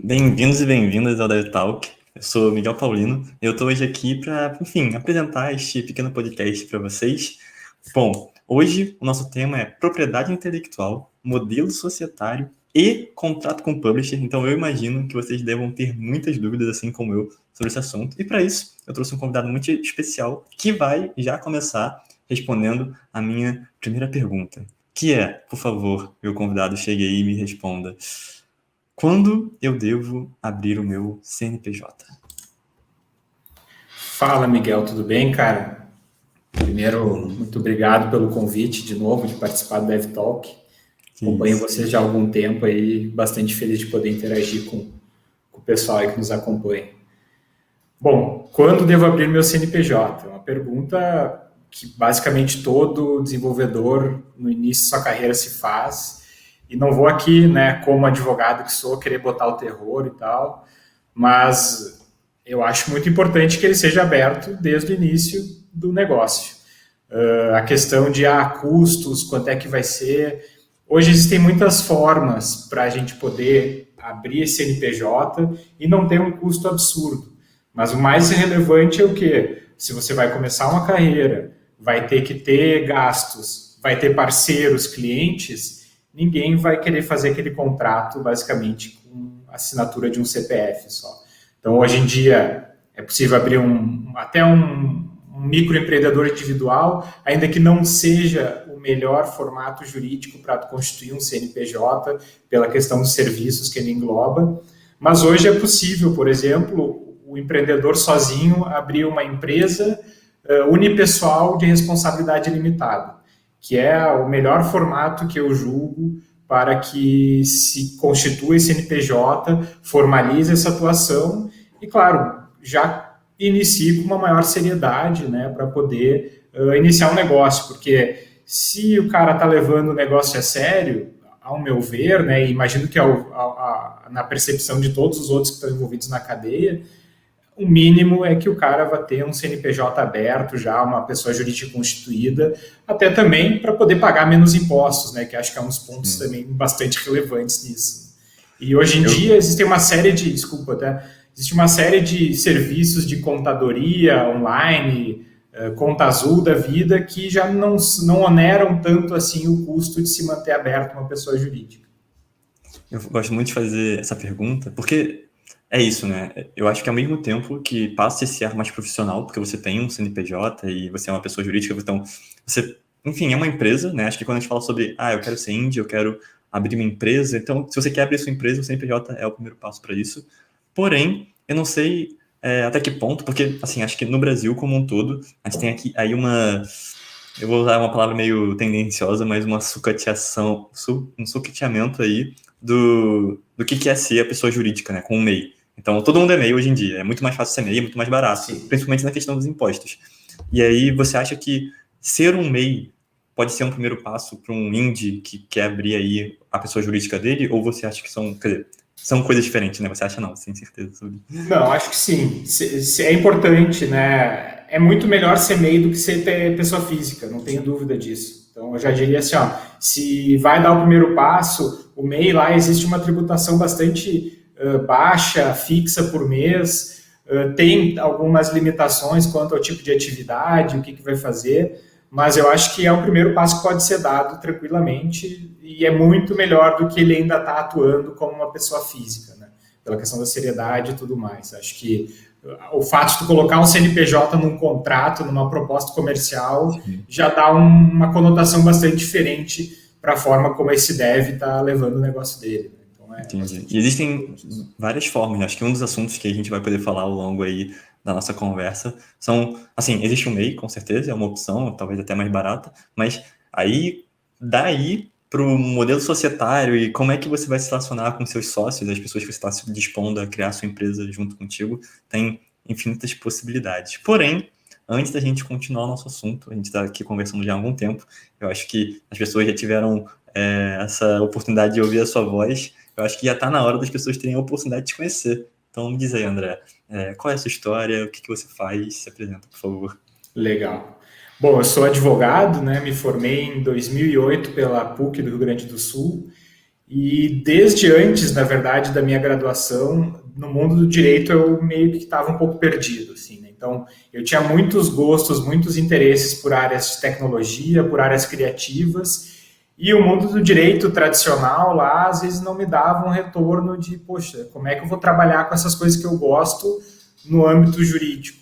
Bem-vindos e bem-vindas ao Dev Talk. Eu sou Miguel Paulino e eu estou hoje aqui para, enfim, apresentar este pequeno podcast para vocês. Bom, hoje o nosso tema é propriedade intelectual, modelo societário e contrato com publisher. Então eu imagino que vocês devam ter muitas dúvidas, assim como eu, sobre esse assunto. E para isso, eu trouxe um convidado muito especial que vai já começar respondendo a minha primeira pergunta, que é, por favor, meu convidado, chegue aí e me responda. Quando eu devo abrir o meu CNPJ? Fala, Miguel, tudo bem, cara? Primeiro, muito obrigado pelo convite de novo de participar do DevTalk. Acompanho vocês já há algum tempo aí, bastante feliz de poder interagir com o pessoal aí que nos acompanha. Bom, quando devo abrir meu CNPJ? É uma pergunta que basicamente todo desenvolvedor no início de sua carreira se faz. E não vou aqui, né, como advogado que sou, querer botar o terror e tal, mas eu acho muito importante que ele seja aberto desde o início do negócio. A questão de custos, quanto é que vai ser. Hoje existem muitas formas para a gente poder abrir esse CNPJ e não ter um custo absurdo. Mas o mais relevante é o quê? Se você vai começar uma carreira, vai ter que ter gastos, vai ter parceiros, clientes, ninguém vai querer fazer aquele contrato basicamente com assinatura de um CPF só. Então, hoje em dia, é possível abrir até um microempreendedor individual, ainda que não seja o melhor formato jurídico para constituir um CNPJ, pela questão dos serviços que ele engloba. Mas hoje é possível, por exemplo, o empreendedor sozinho abrir uma empresa unipessoal de responsabilidade limitada, que é o melhor formato que eu julgo para que se constitua esse CNPJ, formalize essa atuação e, claro, já inicie com uma maior seriedade, né, para poder iniciar um negócio, porque se o cara está levando o negócio a sério, ao meu ver, né, e imagino que na percepção de todos os outros que estão envolvidos na cadeia, o mínimo é que o cara vai ter um CNPJ aberto já, uma pessoa jurídica constituída, até também para poder pagar menos impostos, né? Que acho que é um dos pontos também bastante relevantes nisso. E hoje em dia existe uma série de, existe uma série de serviços de contadoria online, conta azul da vida, que já não oneram tanto assim o custo de se manter aberto uma pessoa jurídica. Eu gosto muito de fazer essa pergunta, porque é isso, né? Eu acho que ao mesmo tempo que passa esse ar mais profissional, porque você tem um CNPJ e você é uma pessoa jurídica, então você, enfim, é uma empresa, né? Acho que quando a gente fala sobre, eu quero ser indie, eu quero abrir uma empresa, então se você quer abrir sua empresa, o CNPJ é o primeiro passo para isso. Porém, eu não sei até que ponto, porque, assim, acho que no Brasil como um todo, a gente tem aqui aí eu vou usar uma palavra meio tendenciosa, mas uma sucateação, um sucateamento aí do que é ser a pessoa jurídica, né, com o MEI. Então, todo mundo é MEI hoje em dia. É muito mais fácil ser MEI, é muito mais barato, sim, principalmente na questão dos impostos. E aí, você acha que ser um MEI pode ser um primeiro passo para um indie que quer abrir aí a pessoa jurídica dele? Ou você acha que são coisas diferentes, né? Você acha não, sem certeza sobre isso. Não, acho que sim. É importante, né? É muito melhor ser MEI do que ser pessoa física, não tenho dúvida disso. Então, eu já diria assim, se vai dar o primeiro passo, o MEI lá existe uma tributação bastante baixa, fixa por mês, tem algumas limitações quanto ao tipo de atividade, o que vai fazer, mas eu acho que é o primeiro passo que pode ser dado tranquilamente e é muito melhor do que ele ainda estar atuando como uma pessoa física, né? Pela questão da seriedade e tudo mais. Acho que o fato de tu colocar um CNPJ num contrato, numa proposta comercial, sim, já dá uma conotação bastante diferente para a forma como esse dev está levando o negócio dele. Então, entendi. E existem várias formas, né? Acho que um dos assuntos que a gente vai poder falar ao longo aí da nossa conversa são, assim, existe o MEI, com certeza, é uma opção, talvez até mais barata, mas aí, daí para o modelo societário e como é que você vai se relacionar com seus sócios, as pessoas que você está se dispondo a criar sua empresa junto contigo, tem infinitas possibilidades. Porém, antes da gente continuar o nosso assunto, a gente está aqui conversando já há algum tempo, eu acho que as pessoas já tiveram essa oportunidade de ouvir a sua voz, eu acho que já está na hora das pessoas terem a oportunidade de te conhecer. Então, me diz aí, André, qual é a sua história, o que você faz? Se apresenta, por favor. Legal. Bom, eu sou advogado, né? Me formei em 2008 pela PUC do Rio Grande do Sul E desde antes, na verdade, da minha graduação, no mundo do direito eu meio que estava um pouco perdido, assim, né? Então, eu tinha muitos gostos, muitos interesses por áreas de tecnologia, por áreas criativas, e o mundo do direito tradicional lá, às vezes, não me dava um retorno de, poxa, como é que eu vou trabalhar com essas coisas que eu gosto no âmbito jurídico?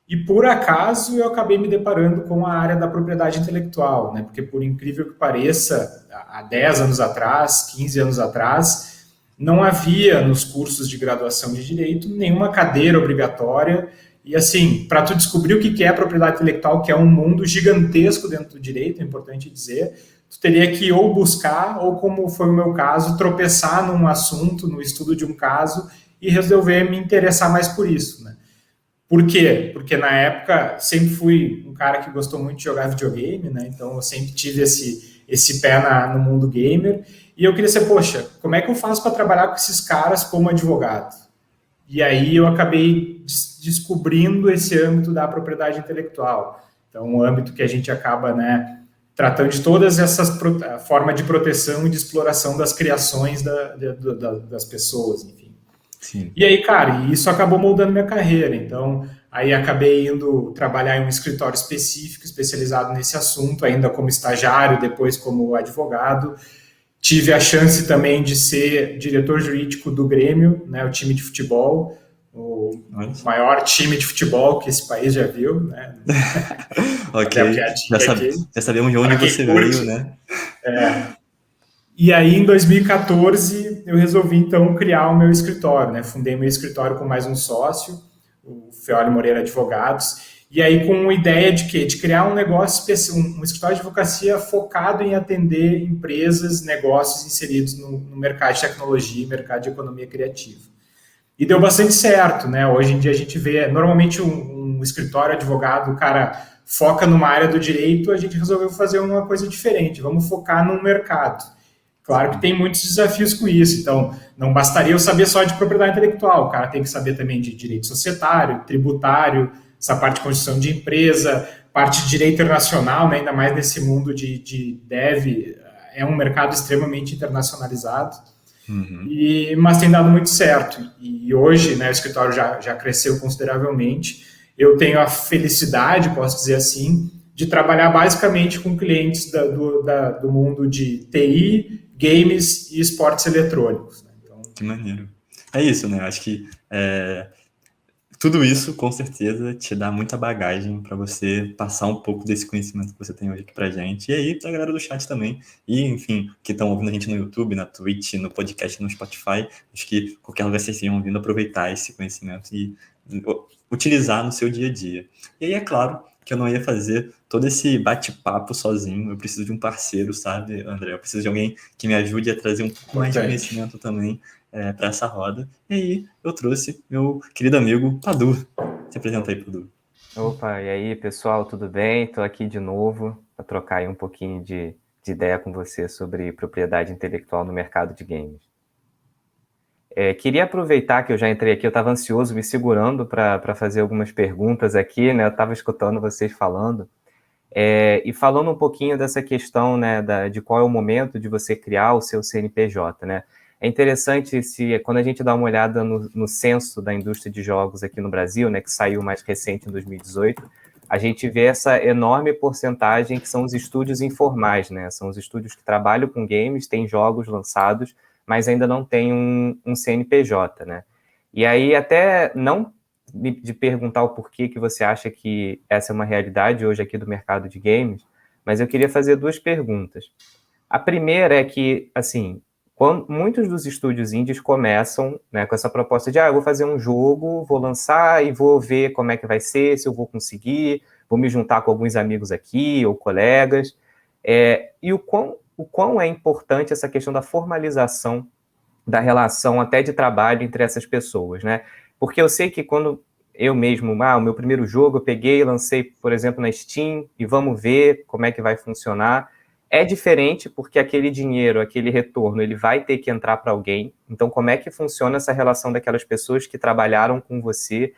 E por acaso eu acabei me deparando com a área da propriedade intelectual, né? Porque por incrível que pareça, há 10 anos atrás, 15 anos atrás, não havia nos cursos de graduação de direito nenhuma cadeira obrigatória. E assim, para tu descobrir o que é a propriedade intelectual, que é um mundo gigantesco dentro do direito, é importante dizer, tu teria que ou buscar, ou como foi o meu caso, tropeçar num assunto, no estudo de um caso e resolver me interessar mais por isso, né? Por quê? Porque na época sempre fui um cara que gostou muito de jogar videogame, né? Então eu sempre tive esse pé no mundo gamer. E eu queria saber, poxa, como é que eu faço para trabalhar com esses caras como advogado? E aí eu acabei descobrindo esse âmbito da propriedade intelectual. Então, um âmbito que a gente acaba, né, tratando de todas essas formas de proteção e de exploração das criações das pessoas, enfim. Sim. E aí, cara, isso acabou moldando minha carreira. Então, aí acabei indo trabalhar em um escritório específico, especializado nesse assunto, ainda como estagiário, depois como advogado. Tive a chance também de ser diretor jurídico do Grêmio, né, o time de futebol, o maior time de futebol que esse país já viu, né? Ok, já sabemos de onde você veio, né? E aí, em 2014, eu resolvi, então, criar o meu escritório, né? Fundei meu escritório com mais um sócio, o Feoli Moreira Advogados, e aí com uma ideia de quê? De criar um negócio, um escritório de advocacia focado em atender empresas, negócios inseridos no mercado de tecnologia e mercado de economia criativa. E deu bastante certo, né? Hoje em dia a gente vê, normalmente um escritório advogado, o cara foca numa área do direito, a gente resolveu fazer uma coisa diferente, vamos focar num mercado. Claro que tem muitos desafios com isso, então não bastaria eu saber só de propriedade intelectual, o cara tem que saber também de direito societário, tributário, essa parte de constituição de empresa, parte de direito internacional, né, ainda mais nesse mundo de dev, é um mercado extremamente internacionalizado, mas tem dado muito certo. E hoje, né, o escritório já cresceu consideravelmente, eu tenho a felicidade, posso dizer assim, de trabalhar basicamente com clientes do mundo de TI, games e esportes eletrônicos. Né? Então, que maneiro. É isso, né? Acho que tudo isso, com certeza, te dá muita bagagem para você passar um pouco desse conhecimento que você tem hoje aqui pra gente. E aí, pra galera do chat também. E, enfim, que estão ouvindo a gente no YouTube, na Twitch, no podcast, no Spotify. Acho que qualquer lugar vocês estejam ouvindo, aproveitar esse conhecimento e utilizar no seu dia a dia. E aí, é claro que eu não ia fazer todo esse bate-papo sozinho. Eu preciso de um parceiro, sabe, André? Eu preciso de alguém que me ajude a trazer um pouco mais de conhecimento também para essa roda. E aí eu trouxe meu querido amigo Padu. Se apresenta aí, Padu. Opa, e aí, pessoal, tudo bem? Estou aqui de novo para trocar aí um pouquinho de ideia com você sobre propriedade intelectual no mercado de games. Queria aproveitar que eu já entrei aqui, eu estava ansioso, me segurando para fazer algumas perguntas aqui, né? Eu estava escutando vocês falando, e falando um pouquinho dessa questão, né, de qual é o momento de você criar o seu CNPJ, né? É interessante quando a gente dá uma olhada no censo da indústria de jogos aqui no Brasil, né, que saiu mais recente em 2018, a gente vê essa enorme porcentagem que são os estúdios informais, né? São os estúdios que trabalham com games, têm jogos lançados, mas ainda não tem um CNPJ, né? E aí, até não de perguntar o porquê que você acha que essa é uma realidade hoje aqui do mercado de games, mas eu queria fazer duas perguntas. A primeira é que, assim, muitos dos estúdios indies começam, né, com essa proposta de eu vou fazer um jogo, vou lançar e vou ver como é que vai ser, se eu vou conseguir, vou me juntar com alguns amigos aqui ou colegas. E o quão é importante essa questão da formalização da relação até de trabalho entre essas pessoas, né? Porque eu sei que quando eu mesmo, o meu primeiro jogo eu peguei e lancei, por exemplo, na Steam, e vamos ver como é que vai funcionar. É diferente porque aquele dinheiro, aquele retorno, ele vai ter que entrar para alguém. Então, como é que funciona essa relação daquelas pessoas que trabalharam com você?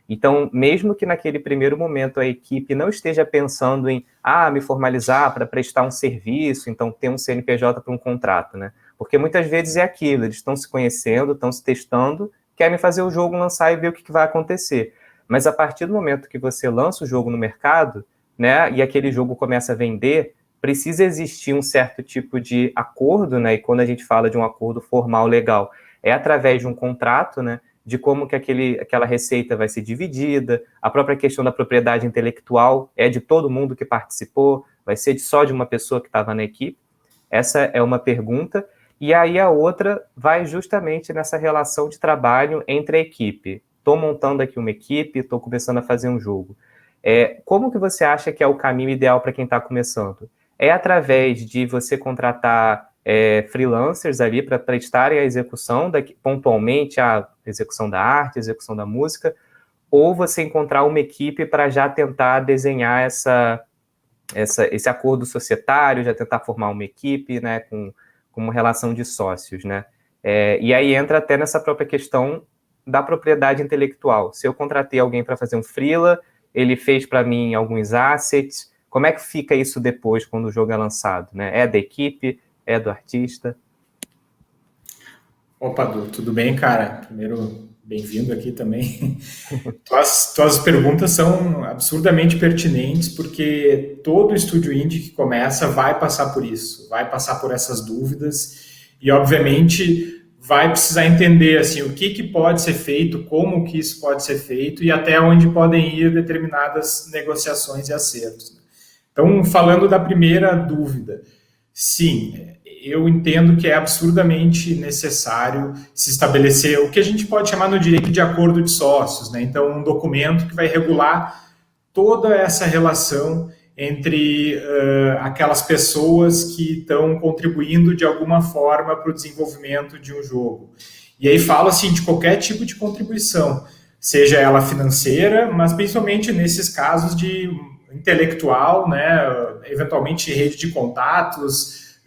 Então, mesmo que naquele primeiro momento a equipe não esteja pensando em me formalizar para prestar um serviço, então ter um CNPJ para um contrato, né? Porque muitas vezes é aquilo, eles estão se conhecendo, estão se testando, querem fazer o jogo, lançar e ver o que vai acontecer. Mas a partir do momento que você lança o jogo no mercado, né, e aquele jogo começa a vender, precisa existir um certo tipo de acordo, né, e quando a gente fala de um acordo formal legal, é através de um contrato, né, de como que aquela receita vai ser dividida, a própria questão da propriedade intelectual é de todo mundo que participou, vai ser só de uma pessoa que estava na equipe? Essa é uma pergunta. E aí a outra vai justamente nessa relação de trabalho entre a equipe. Estou montando aqui uma equipe, estou começando a fazer um jogo. Como que você acha que é o caminho ideal para quem está começando? É através de você contratar freelancers ali para prestarem a execução, pontualmente a execução da arte, a execução da música, ou você encontrar uma equipe para já tentar desenhar esse acordo societário, já tentar formar uma equipe, né, com uma relação de sócios, né? E aí entra até nessa própria questão da propriedade intelectual. Se eu contratei alguém para fazer um freela, ele fez para mim alguns assets, como é que fica isso depois, quando o jogo é lançado, né? É da equipe? É do artista? Opa, Du, tudo bem, cara? Primeiro, bem-vindo aqui também. Tuas perguntas são absurdamente pertinentes, porque todo estúdio indie que começa vai passar por isso, vai passar por essas dúvidas e, obviamente, vai precisar entender assim, o que pode ser feito, como que isso pode ser feito e até onde podem ir determinadas negociações e acertos. Então, falando da primeira dúvida, sim, eu entendo que é absurdamente necessário se estabelecer o que a gente pode chamar no direito de acordo de sócios, né? Então, um documento que vai regular toda essa relação entre aquelas pessoas que estão contribuindo de alguma forma para o desenvolvimento de um jogo. E aí falo assim de qualquer tipo de contribuição, seja ela financeira, mas principalmente nesses casos de intelectual, né? Eventualmente rede de contatos,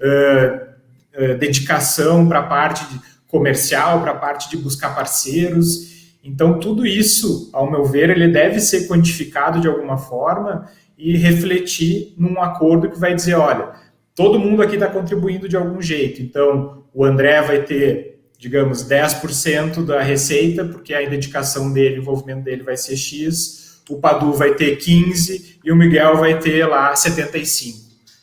dedicação para a parte comercial, para a parte de buscar parceiros. Então, tudo isso, ao meu ver, ele deve ser quantificado de alguma forma e refletir num acordo que vai dizer, olha, todo mundo aqui está contribuindo de algum jeito. Então, o André vai ter, digamos, 10% da receita, porque a dedicação dele, o envolvimento dele vai ser X, o Padu vai ter 15% e o Miguel vai ter lá 75%.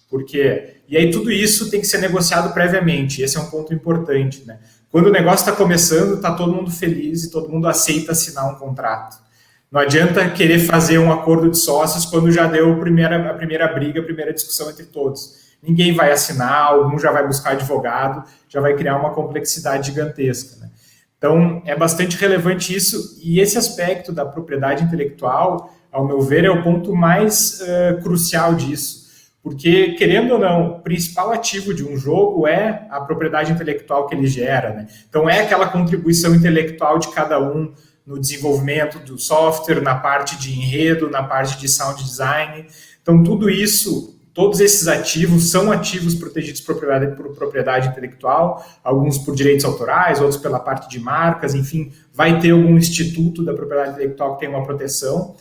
Por quê? E aí tudo isso tem que ser negociado previamente, esse é um ponto importante, né? Quando o negócio está começando, está todo mundo feliz e todo mundo aceita assinar um contrato. Não adianta querer fazer um acordo de sócios quando já deu a primeira briga, a primeira discussão entre todos. Ninguém vai assinar, algum já vai buscar advogado, já vai criar uma complexidade gigantesca, né? Então, é bastante relevante isso, e esse aspecto da propriedade intelectual, ao meu ver, é o ponto mais crucial disso. Porque, querendo ou não, o principal ativo de um jogo é a propriedade intelectual que ele gera, né? Então, é aquela contribuição intelectual de cada um no desenvolvimento do software, na parte de enredo, na parte de sound design. Então, tudo isso, todos esses ativos são ativos protegidos por propriedade intelectual, alguns por direitos autorais, outros pela parte de marcas, enfim, vai ter algum instituto da propriedade intelectual que tem uma proteção.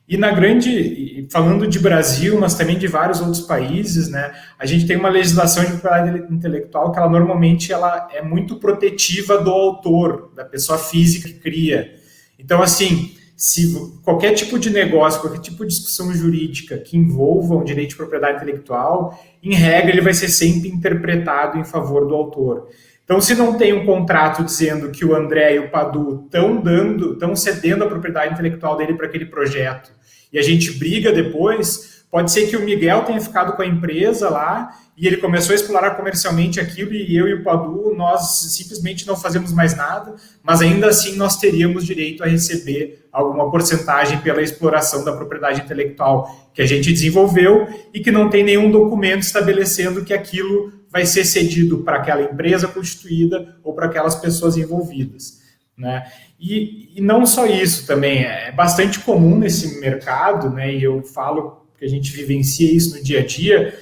E falando de Brasil, mas também de vários outros países, né, a gente tem uma legislação de propriedade intelectual que ela normalmente é muito protetiva do autor, da pessoa física que cria. Então, assim, se qualquer tipo de negócio, qualquer tipo de discussão jurídica que envolva um direito de propriedade intelectual, em regra, ele vai ser sempre interpretado em favor do autor. Então, se não tem um contrato dizendo que o André e o Padu estão cedendo a propriedade intelectual dele para aquele projeto, e a gente briga depois, pode ser que o Miguel tenha ficado com a empresa lá, e ele começou a explorar comercialmente aquilo, e eu e o Padu, nós simplesmente não fazemos mais nada, mas ainda assim nós teríamos direito a receber alguma porcentagem pela exploração da propriedade intelectual que a gente desenvolveu, e que não tem nenhum documento estabelecendo que aquilo vai ser cedido para aquela empresa constituída ou para aquelas pessoas envolvidas, né? E não só isso também, é bastante comum nesse mercado, né? E eu falo que a gente vivencia isso no dia a dia,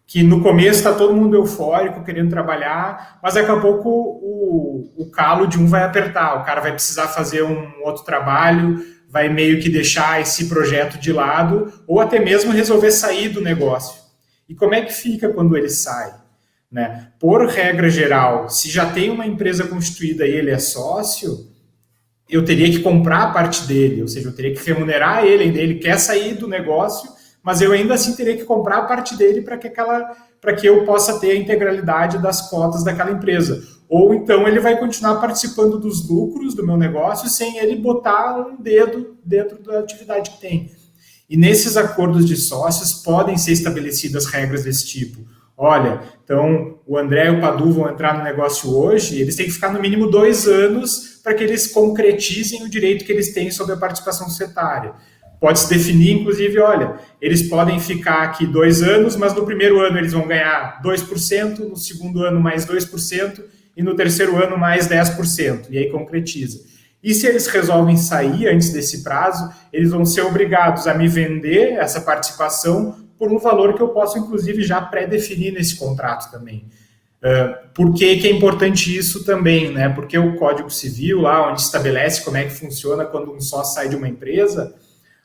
que no começo está todo mundo eufórico, querendo trabalhar, mas daqui a pouco o calo de um vai apertar, o cara vai precisar fazer um outro trabalho, vai meio que deixar esse projeto de lado, ou até mesmo resolver sair do negócio. E como é que fica quando ele sai? né? Por regra geral, se já tem uma empresa constituída e ele é sócio, eu teria que comprar a parte dele, ou seja, eu teria que remunerar ele quer sair do negócio, mas eu ainda assim teria que comprar a parte dele para que eu possa ter a integralidade das cotas daquela empresa. Ou então ele vai continuar participando dos lucros do meu negócio sem ele botar um dedo dentro da atividade que tem. E nesses acordos de sócios podem ser estabelecidas regras desse tipo. Olha, então o André e o Padu vão entrar no negócio hoje, eles têm que ficar no mínimo 2 anos para que eles concretizem o direito que eles têm sobre a participação societária. Pode-se definir, inclusive, olha, eles podem ficar aqui 2 anos, mas no primeiro ano eles vão ganhar 2%, no segundo ano mais 2%, e no terceiro ano mais 10%, e aí concretiza. E se eles resolvem sair antes desse prazo, eles vão ser obrigados a me vender essa participação por um valor que eu posso, inclusive, já pré-definir nesse contrato também. Por que é importante isso também, né? Porque o Código Civil, lá onde estabelece como é que funciona quando um sócio sai de uma empresa,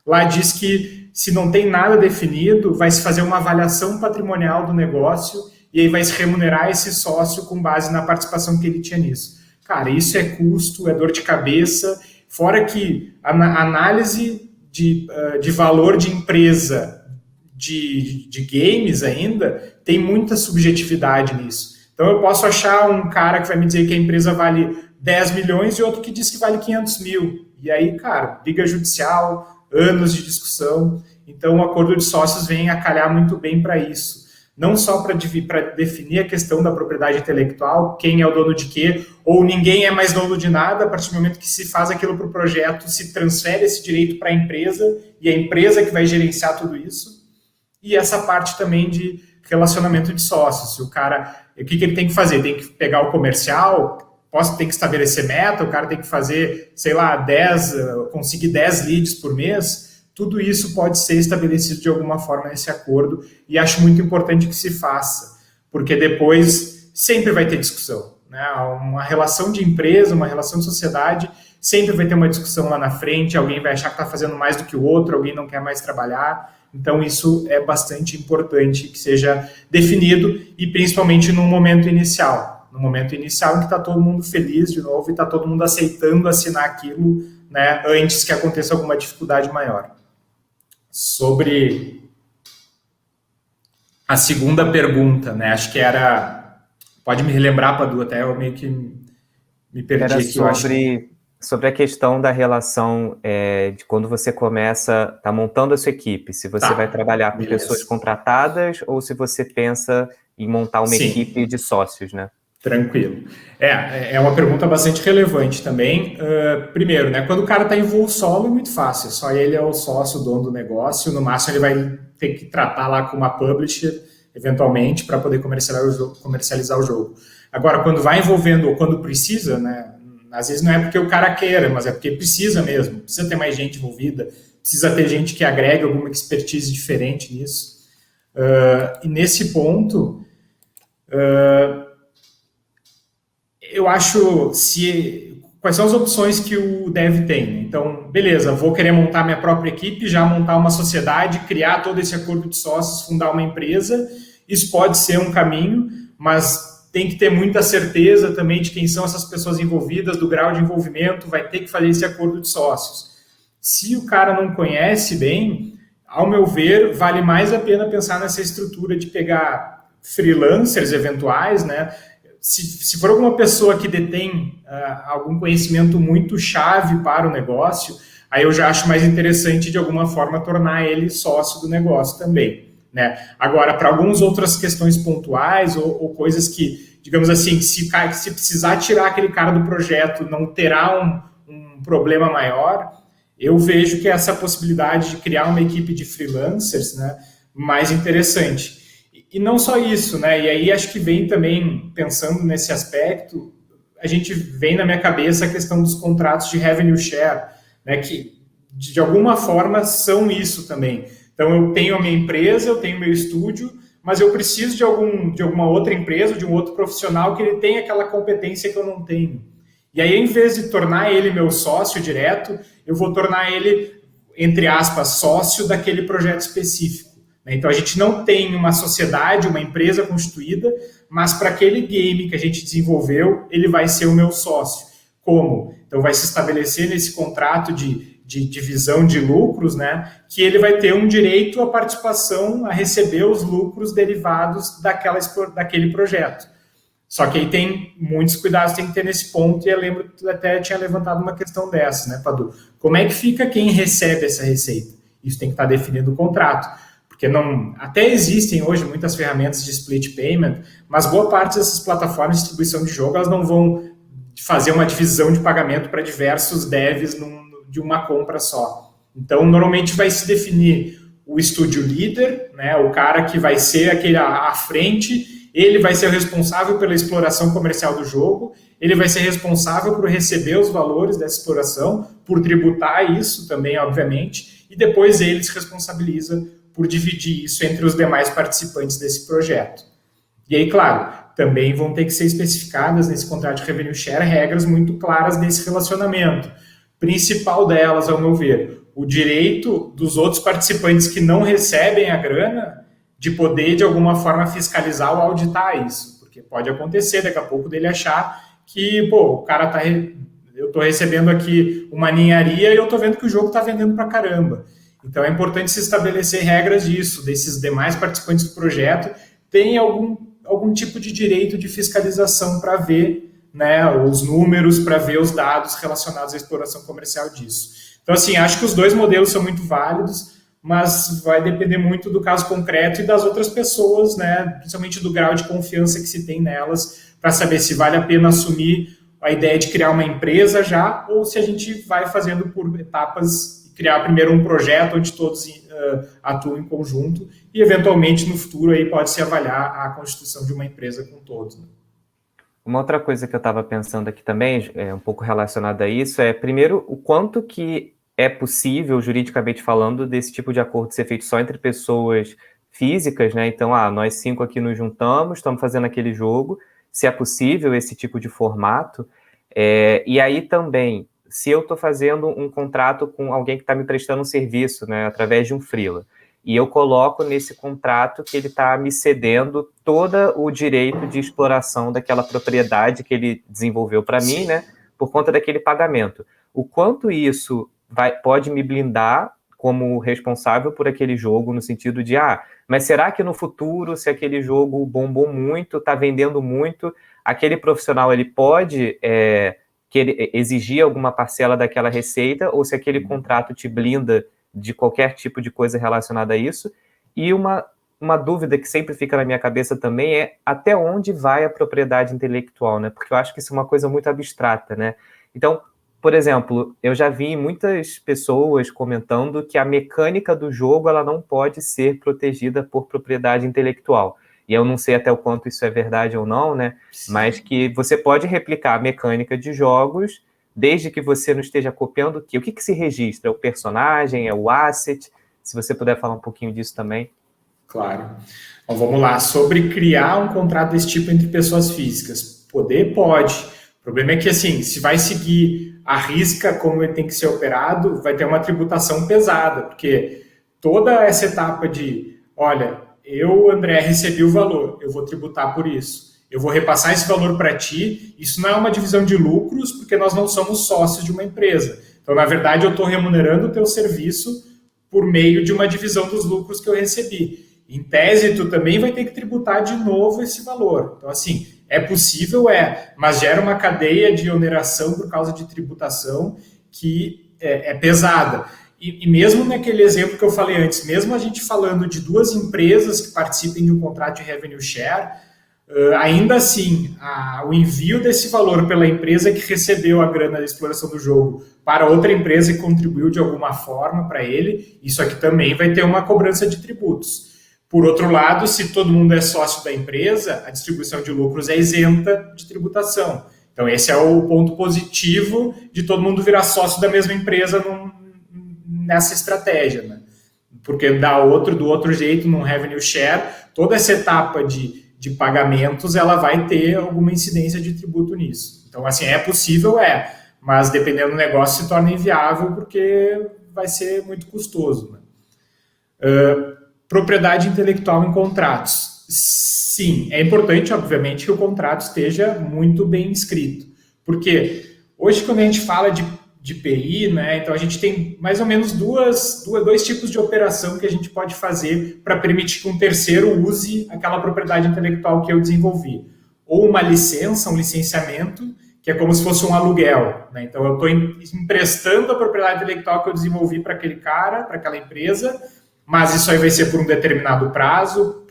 lá diz que se não tem nada definido, vai se fazer uma avaliação patrimonial do negócio e aí vai se remunerar esse sócio com base na participação que ele tinha nisso. Cara, isso é custo, é dor de cabeça, fora que a análise de valor de empresa de games ainda tem muita subjetividade nisso. Então eu posso achar um cara que vai me dizer que a empresa vale 10 milhões e outro que diz que vale 500 mil. E aí, cara, briga judicial, anos de discussão. Então o acordo de sócios vem a calhar muito bem para isso. Não só para definir a questão da propriedade intelectual, quem é o dono de quê, ou ninguém é mais dono de nada, a partir do momento que se faz aquilo para o projeto, se transfere esse direito para a empresa, e a empresa que vai gerenciar tudo isso. E essa parte também de relacionamento de sócios. Se o cara, o que ele tem que fazer? Tem que pegar o comercial, tem que estabelecer meta, o cara tem que fazer, sei lá, conseguir 10 leads por mês. Tudo isso pode ser estabelecido de alguma forma nesse acordo e acho muito importante que se faça, porque depois sempre vai ter discussão, né? Uma relação de empresa, uma relação de sociedade, sempre vai ter uma discussão lá na frente, alguém vai achar que está fazendo mais do que o outro, alguém não quer mais trabalhar, então isso é bastante importante que seja definido e principalmente no momento inicial em que está todo mundo feliz de novo e está todo mundo aceitando assinar aquilo, né, antes que aconteça alguma dificuldade maior. Sobre a segunda pergunta, né? Acho que era... Pode me relembrar, Padu, até eu meio que me perdi era aqui. Sobre a questão da relação de quando você está montando a sua equipe, se você vai trabalhar com pessoas contratadas ou se você pensa em montar uma equipe de sócios, né? Tranquilo. É uma pergunta bastante relevante também. Primeiro, né, quando o cara está em voo solo, é muito fácil. Só ele é o sócio, o dono do negócio. No máximo, ele vai ter que tratar lá com uma publisher, eventualmente, para poder comercializar o jogo. Agora, quando vai envolvendo, ou quando precisa, né, às vezes não é porque o cara queira, mas é porque precisa mesmo. Precisa ter mais gente envolvida, precisa ter gente que agregue alguma expertise diferente nisso. E nesse ponto... eu acho quais são as opções que o dev tem. Então, beleza, vou querer montar minha própria equipe, já montar uma sociedade, criar todo esse acordo de sócios, fundar uma empresa. Isso pode ser um caminho, mas tem que ter muita certeza também de quem são essas pessoas envolvidas, do grau de envolvimento, vai ter que fazer esse acordo de sócios. Se o cara não conhece bem, ao meu ver, vale mais a pena pensar nessa estrutura de pegar freelancers eventuais, né? Se for alguma pessoa que detém algum conhecimento muito chave para o negócio, aí eu já acho mais interessante, de alguma forma, tornar ele sócio do negócio também, né? Agora, para algumas outras questões pontuais ou coisas que, digamos assim, se precisar tirar aquele cara do projeto, não terá um problema maior, eu vejo que essa possibilidade de criar uma equipe de freelancers, né, mais interessante. E não só isso, né? E aí acho que vem também, pensando nesse aspecto, a gente vem na minha cabeça a questão dos contratos de revenue share, né? Que de alguma forma são isso também. Então eu tenho a minha empresa, eu tenho o meu estúdio, mas eu preciso de alguma outra empresa, de um outro profissional que ele tenha aquela competência que eu não tenho. E aí, em vez de tornar ele meu sócio direto, eu vou tornar ele, entre aspas, sócio daquele projeto específico. né? Então, a gente não tem uma sociedade, uma empresa constituída, mas para aquele game que a gente desenvolveu, ele vai ser o meu sócio. Como? Então, vai se estabelecer nesse contrato de divisão de lucros, né, que ele vai ter um direito à participação, a receber os lucros derivados daquele projeto. Só que aí tem muitos cuidados que tem que ter nesse ponto, e eu lembro que até tinha levantado uma questão dessa, né, Padu? Como é que fica quem recebe essa receita? Isso tem que estar definido no contrato, porque até existem hoje muitas ferramentas de split payment, mas boa parte dessas plataformas de distribuição de jogo, elas não vão fazer uma divisão de pagamento para diversos devs de uma compra só. Então, normalmente vai se definir o estúdio líder, né, o cara que vai ser aquele à frente, ele vai ser o responsável pela exploração comercial do jogo, ele vai ser responsável por receber os valores dessa exploração, por tributar isso também, obviamente, e depois ele se responsabiliza por dividir isso entre os demais participantes desse projeto. E aí, claro, também vão ter que ser especificadas nesse contrato de revenue share regras muito claras desse relacionamento. Principal delas, ao meu ver, o direito dos outros participantes que não recebem a grana de poder, de alguma forma, fiscalizar ou auditar isso. Porque pode acontecer, daqui a pouco, dele achar que, o cara eu estou recebendo aqui uma ninharia e eu estou vendo que o jogo está vendendo pra caramba. Então, é importante se estabelecer regras disso, desses demais participantes do projeto, tem algum tipo de direito de fiscalização para ver, né, os números, para ver os dados relacionados à exploração comercial disso. Então, assim, acho que os dois modelos são muito válidos, mas vai depender muito do caso concreto e das outras pessoas, né, principalmente do grau de confiança que se tem nelas, para saber se vale a pena assumir a ideia de criar uma empresa já, ou se a gente vai fazendo por etapas, criar primeiro um projeto onde todos atuam em conjunto e, eventualmente, no futuro aí pode-se avaliar a constituição de uma empresa com todos, né? Uma outra coisa que eu estava pensando aqui também, um pouco relacionada a isso, primeiro, o quanto que é possível, juridicamente falando, desse tipo de acordo ser feito só entre pessoas físicas, né? Então, nós 5 aqui nos juntamos, estamos fazendo aquele jogo, se é possível esse tipo de formato. E aí também, se eu estou fazendo um contrato com alguém que está me prestando um serviço, né, através de um freela, e eu coloco nesse contrato que ele está me cedendo todo o direito de exploração daquela propriedade que ele desenvolveu para mim, né, por conta daquele pagamento. O quanto isso pode me blindar como responsável por aquele jogo, no sentido de, mas será que no futuro, se aquele jogo bombou muito, está vendendo muito, aquele profissional ele pode exigir alguma parcela daquela receita, ou se aquele contrato te blinda de qualquer tipo de coisa relacionada a isso? E uma dúvida que sempre fica na minha cabeça também é até onde vai a propriedade intelectual, né? Porque eu acho que isso é uma coisa muito abstrata, né? Então, por exemplo, eu já vi muitas pessoas comentando que a mecânica do jogo ela não pode ser protegida por propriedade intelectual. E eu não sei até o quanto isso é verdade ou não, né? Sim. Mas que você pode replicar a mecânica de jogos desde que você não esteja copiando o que se registra? É o personagem, é o asset? Se você puder falar um pouquinho disso também. Claro. Então, vamos lá. Sobre criar um contrato desse tipo entre pessoas físicas. Poder, pode. O problema é que, assim, se vai seguir a risca como ele tem que ser operado, vai ter uma tributação pesada, porque toda essa etapa de, olha, eu, André, recebi o valor, eu vou tributar por isso. Eu vou repassar esse valor para ti. Isso não é uma divisão de lucros, porque nós não somos sócios de uma empresa. Então, na verdade, eu estou remunerando o teu serviço por meio de uma divisão dos lucros que eu recebi. Em tese, tu também vai ter que tributar de novo esse valor. Então, assim, é possível, mas gera uma cadeia de oneração por causa de tributação que é pesada. E mesmo naquele exemplo que eu falei antes, mesmo a gente falando de 2 empresas que participem de um contrato de revenue share, ainda assim, o envio desse valor pela empresa que recebeu a grana da exploração do jogo para outra empresa que contribuiu de alguma forma para ele, isso aqui também vai ter uma cobrança de tributos. Por outro lado, se todo mundo é sócio da empresa, a distribuição de lucros é isenta de tributação. Então, esse é o ponto positivo de todo mundo virar sócio da mesma empresa nessa estratégia, né? Porque do outro jeito, num revenue share, toda essa etapa de pagamentos, ela vai ter alguma incidência de tributo nisso. Então, assim, é possível, mas dependendo do negócio se torna inviável porque vai ser muito custoso, né? Propriedade intelectual em contratos. Sim, é importante, obviamente, que o contrato esteja muito bem escrito. Porque hoje, quando a gente fala de PI, né, então a gente tem mais ou menos dois tipos de operação que a gente pode fazer para permitir que um terceiro use aquela propriedade intelectual que eu desenvolvi. Ou uma licença, um licenciamento, que é como se fosse um aluguel, né? Então eu estou emprestando a propriedade intelectual que eu desenvolvi para aquele cara, para aquela empresa, mas isso aí vai ser por um determinado prazo,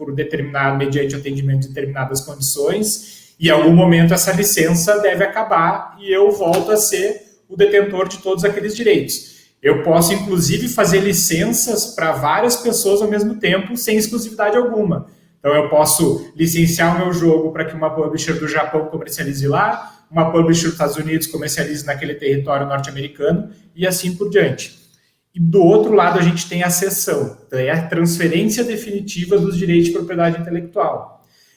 mediante atendimento de determinadas condições, e em algum momento essa licença deve acabar e eu volto a ser o detentor de todos aqueles direitos. Eu posso, inclusive, fazer licenças para várias pessoas ao mesmo tempo, sem exclusividade alguma. Então, eu posso licenciar o meu jogo para que uma publisher do Japão comercialize lá, uma publisher dos Estados Unidos comercialize naquele território norte-americano, e assim por diante. E do outro lado, a gente tem a cessão, então é a transferência definitiva dos direitos de propriedade intelectual.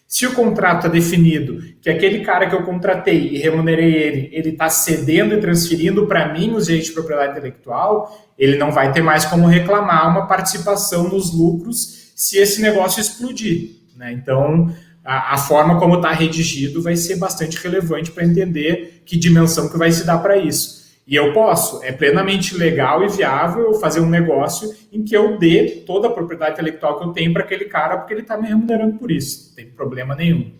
Se o contrato é definido que aquele cara que eu contratei e remunerei ele está cedendo e transferindo para mim os direitos de propriedade intelectual, ele não vai ter mais como reclamar uma participação nos lucros se esse negócio explodir, né? Então, a forma como está redigido vai ser bastante relevante para entender que dimensão que vai se dar para isso. E eu posso, é plenamente legal e viável eu fazer um negócio em que eu dê toda a propriedade intelectual que eu tenho para aquele cara, porque ele está me remunerando por isso, não tem problema nenhum.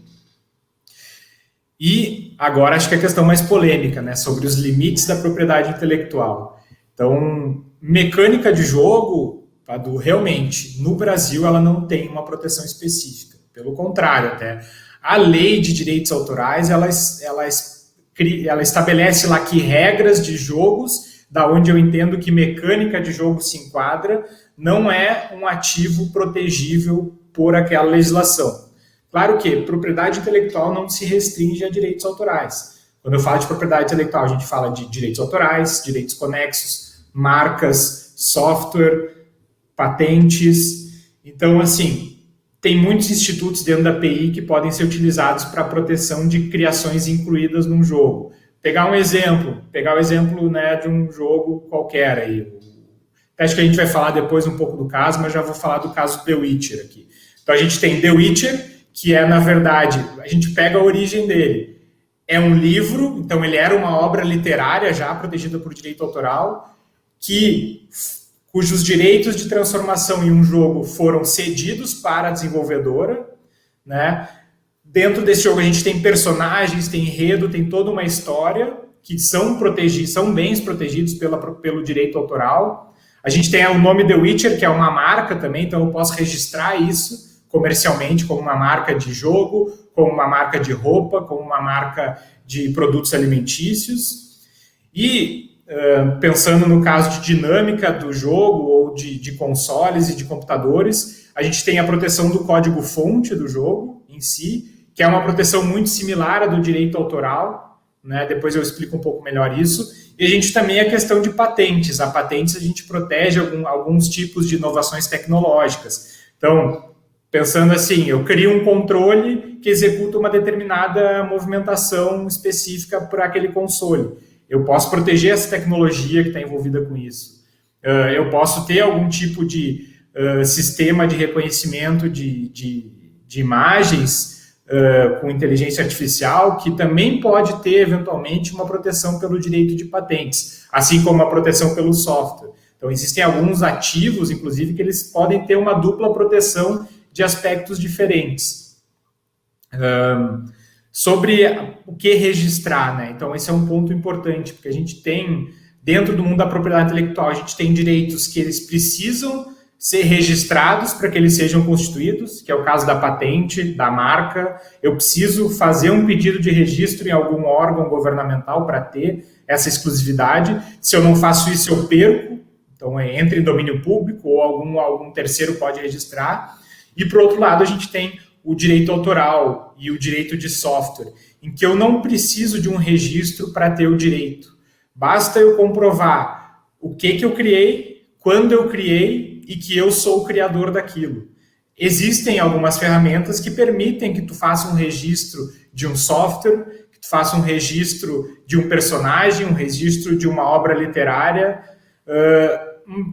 E agora acho que a questão mais polêmica, né, sobre os limites da propriedade intelectual. Então, mecânica de jogo, realmente, no Brasil, ela não tem uma proteção específica. Pelo contrário, até a lei de direitos autorais, ela estabelece lá que regras de jogos, da onde eu entendo que mecânica de jogo se enquadra, não é um ativo protegível por aquela legislação. Claro que propriedade intelectual não se restringe a direitos autorais. Quando eu falo de propriedade intelectual, a gente fala de direitos autorais, direitos conexos, marcas, software, patentes. Então, assim, tem muitos institutos dentro da API que podem ser utilizados para a proteção de criações incluídas num jogo. Pegar o exemplo, né, de um jogo qualquer aí. Acho que a gente vai falar depois um pouco do caso, mas já vou falar do caso The Witcher aqui. Então a gente tem The Witcher, que é, na verdade, a gente pega a origem dele. É um livro, então ele era uma obra literária já protegida por direito autoral, cujos direitos de transformação em um jogo foram cedidos para a desenvolvedora, né? Dentro desse jogo a gente tem personagens, tem enredo, tem toda uma história que são bens protegidos pelo direito autoral. A gente tem o nome The Witcher, que é uma marca também, então eu posso registrar isso comercialmente como uma marca de jogo, como uma marca de roupa, como uma marca de produtos alimentícios. E pensando no caso de dinâmica do jogo ou de consoles e de computadores, a gente tem a proteção do código-fonte do jogo em si, que é uma proteção muito similar à do direito autoral, né? Depois eu explico um pouco melhor isso. E a gente também a questão de patentes. A patentes a gente protege alguns tipos de inovações tecnológicas. Então, pensando assim, eu crio um controle que executa uma determinada movimentação específica para aquele console. Eu posso proteger essa tecnologia que está envolvida com isso. Eu posso ter algum tipo de sistema de reconhecimento de imagens com inteligência artificial que também pode ter, eventualmente, uma proteção pelo direito de patentes, assim como a proteção pelo software. Então, existem alguns ativos, inclusive, que eles podem ter uma dupla proteção de aspectos diferentes. Sobre o que registrar, né? Então, esse é um ponto importante, porque a gente tem, dentro do mundo da propriedade intelectual, a gente tem direitos que eles precisam ser registrados para que eles sejam constituídos, que é o caso da patente, da marca. Eu preciso fazer um pedido de registro em algum órgão governamental para ter essa exclusividade. Se eu não faço isso, eu perco. Então, entra em domínio público ou algum terceiro pode registrar. E, por outro lado, a gente tem o direito autoral e o direito de software, em que eu não preciso de um registro para ter o direito. Basta eu comprovar o que eu criei, quando eu criei e que eu sou o criador daquilo. Existem algumas ferramentas que permitem que tu faça um registro de um software, que tu faça um registro de um personagem, um registro de uma obra literária,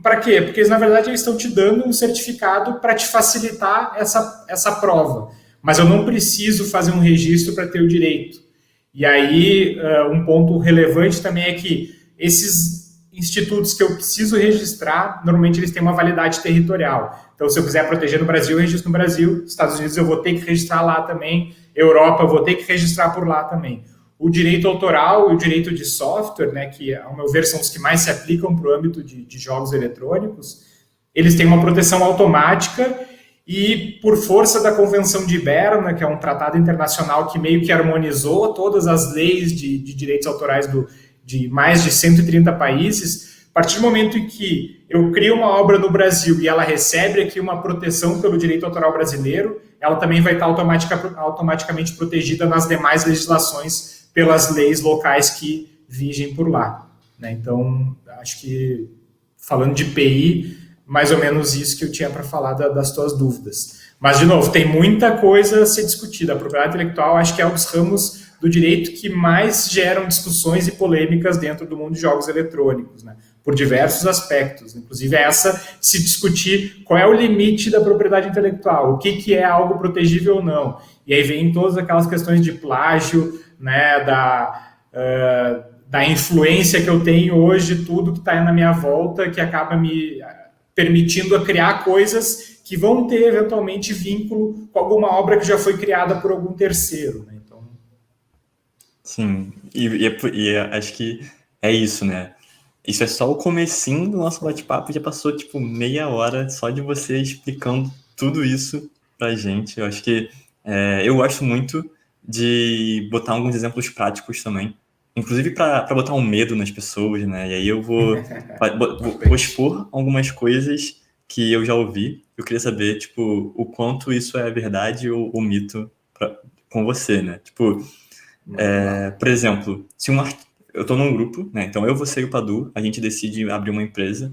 Para quê? Porque, na verdade, eles estão te dando um certificado para te facilitar essa prova. Mas eu não preciso fazer um registro para ter o direito. E aí, um ponto relevante também é que esses institutos que eu preciso registrar, normalmente eles têm uma validade territorial. Então, se eu quiser proteger no Brasil, eu registro no Brasil. Estados Unidos eu vou ter que registrar lá também. Europa eu vou ter que registrar por lá também. O direito autoral e o direito de software, né, que, ao meu ver, são os que mais se aplicam para o âmbito de jogos eletrônicos, eles têm uma proteção automática e, por força da Convenção de Berna, que é um tratado internacional que meio que harmonizou todas as leis de direitos autorais de mais de 130 países, a partir do momento em que eu crio uma obra no Brasil e ela recebe aqui uma proteção pelo direito autoral brasileiro, ela também vai estar automaticamente protegida nas demais legislações pelas leis locais que vigem por lá. Né? Então, acho que, falando de PI, mais ou menos isso que eu tinha para falar das tuas dúvidas. Mas, de novo, tem muita coisa a ser discutida. A propriedade intelectual, acho que é um dos ramos do direito que mais geram discussões e polêmicas dentro do mundo de jogos eletrônicos, né? Por diversos aspectos. Inclusive, essa de se discutir qual é o limite da propriedade intelectual, o que é algo protegível ou não. E aí vem todas aquelas questões de plágio, né, da influência que eu tenho hoje, tudo que está na minha volta, que acaba me permitindo a criar coisas que vão ter, eventualmente, vínculo com alguma obra que já foi criada por algum terceiro. Né? Então... Sim, e acho que é isso, né? Isso é só o comecinho do nosso bate-papo, já passou, tipo, meia hora só de você explicando tudo isso pra gente. Eu acho que eu gosto muito de botar alguns exemplos práticos também, inclusive para botar um medo nas pessoas, né? E aí eu vou expor algumas coisas que eu já ouvi. Eu queria saber, tipo, o quanto isso é verdade ou mito com você, né? Tipo, por exemplo, se eu estou num grupo, né? Então eu, você e o Padu, a gente decide abrir uma empresa.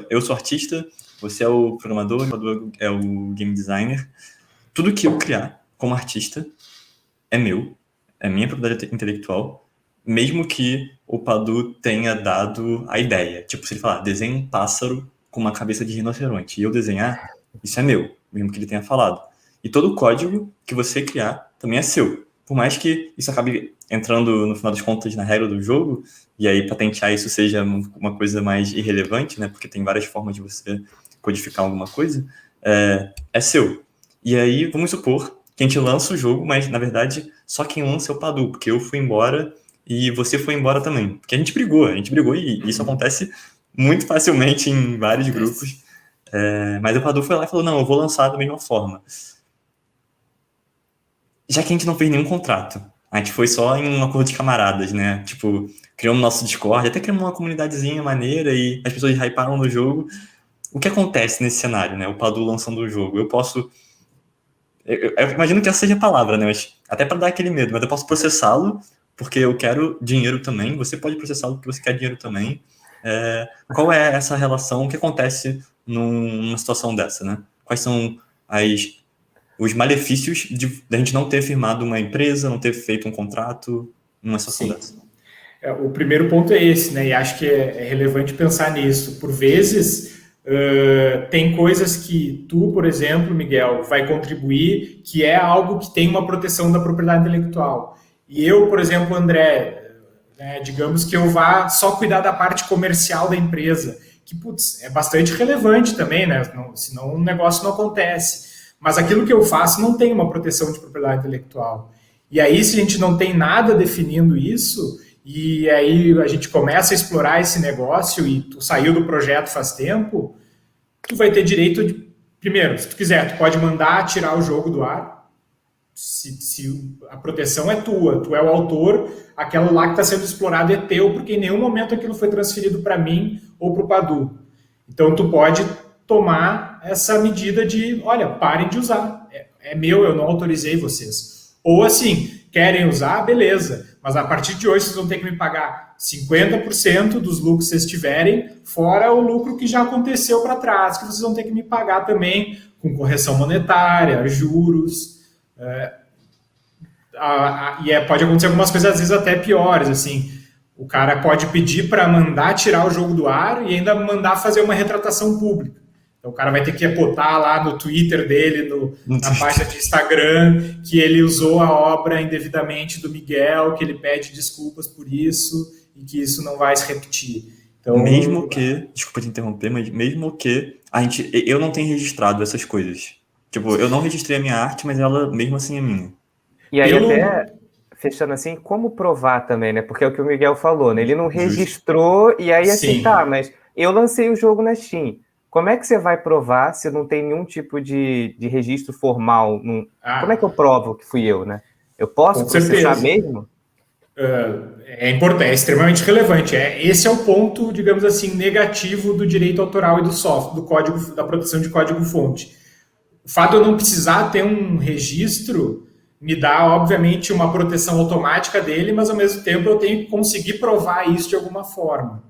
Eu sou artista, você é o programador, o Padu é o game designer. Tudo que eu criar como artista é meu, é minha propriedade intelectual, mesmo que o Padu tenha dado a ideia. Tipo, se ele falar, desenha um pássaro com uma cabeça de rinoceronte, e eu desenhar, isso é meu, mesmo que ele tenha falado. E todo o código que você criar também é seu. Por mais que isso acabe entrando, no final das contas, na regra do jogo, e aí patentear isso seja uma coisa mais irrelevante, né? Porque tem várias formas de você codificar alguma coisa, é seu. E aí, vamos supor que a gente lança o jogo, mas, na verdade, só quem lança é o Padu, porque eu fui embora e você foi embora também. Porque a gente brigou e isso acontece muito facilmente em vários grupos. Mas o Padu foi lá e falou, não, eu vou lançar da mesma forma. Já que a gente não fez nenhum contrato, a gente foi só em um acordo de camaradas, né? Tipo, criamos nosso Discord, até criamos uma comunidadezinha maneira e as pessoas hyparam no jogo. O que acontece nesse cenário, né? O Padu lançando o jogo. Eu posso... Eu imagino que essa seja a palavra, né? Mas, até para dar aquele medo, mas eu posso processá-lo porque eu quero dinheiro também. Você pode processá-lo porque você quer dinheiro também. Qual é essa relação? O que acontece numa situação dessa, né? Quais são os malefícios de a gente não ter firmado uma empresa, não ter feito um contrato numa situação dessa? O primeiro ponto é esse, né? E acho que é relevante pensar nisso. Por vezes... tem coisas que tu, por exemplo, Miguel, vai contribuir, que é algo que tem uma proteção da propriedade intelectual. E eu, por exemplo, André, né, digamos que eu vá só cuidar da parte comercial da empresa, que, putz, é bastante relevante também, né? Senão o negócio não acontece. Mas aquilo que eu faço não tem uma proteção de propriedade intelectual. E aí, se a gente não tem nada definindo isso... E aí a gente começa a explorar esse negócio e tu saiu do projeto faz tempo, tu vai ter direito de... Primeiro, se tu quiser, tu pode mandar tirar o jogo do ar, se a proteção é tua, tu é o autor, aquilo lá que está sendo explorado é teu, porque em nenhum momento aquilo foi transferido para mim ou para o Padu. Então tu pode tomar essa medida de, olha, parem de usar, é meu, eu não autorizei vocês. Ou assim, querem usar, beleza, mas a partir de hoje vocês vão ter que me pagar 50% dos lucros que vocês tiverem, fora o lucro que já aconteceu para trás, que vocês vão ter que me pagar também com correção monetária, juros. Pode acontecer algumas coisas, às vezes, até piores. Assim, O cara pode pedir para mandar tirar o jogo do ar e ainda mandar fazer uma retratação pública. Então o cara vai ter que botar lá no Twitter dele, na página de Instagram, que ele usou a obra indevidamente do Miguel, que ele pede desculpas por isso e que isso não vai se repetir. Então, mesmo que, desculpa te interromper, mas mesmo que eu não tenha registrado essas coisas. Tipo, eu não registrei a minha arte, mas ela mesmo assim é minha. E aí até, fechando assim, como provar também, né? Porque é o que o Miguel falou, né? Ele não registrou e aí assim, tá, mas eu lancei o jogo na Steam. Como é que você vai provar se não tem nenhum tipo de registro formal? Como é que eu provo que fui eu, né? Eu posso processar mesmo? É importante, é extremamente relevante. Esse é o ponto, digamos assim, negativo do direito autoral e do software, do código, da proteção de código-fonte. O fato de eu não precisar ter um registro me dá, obviamente, uma proteção automática dele, mas ao mesmo tempo eu tenho que conseguir provar isso de alguma forma.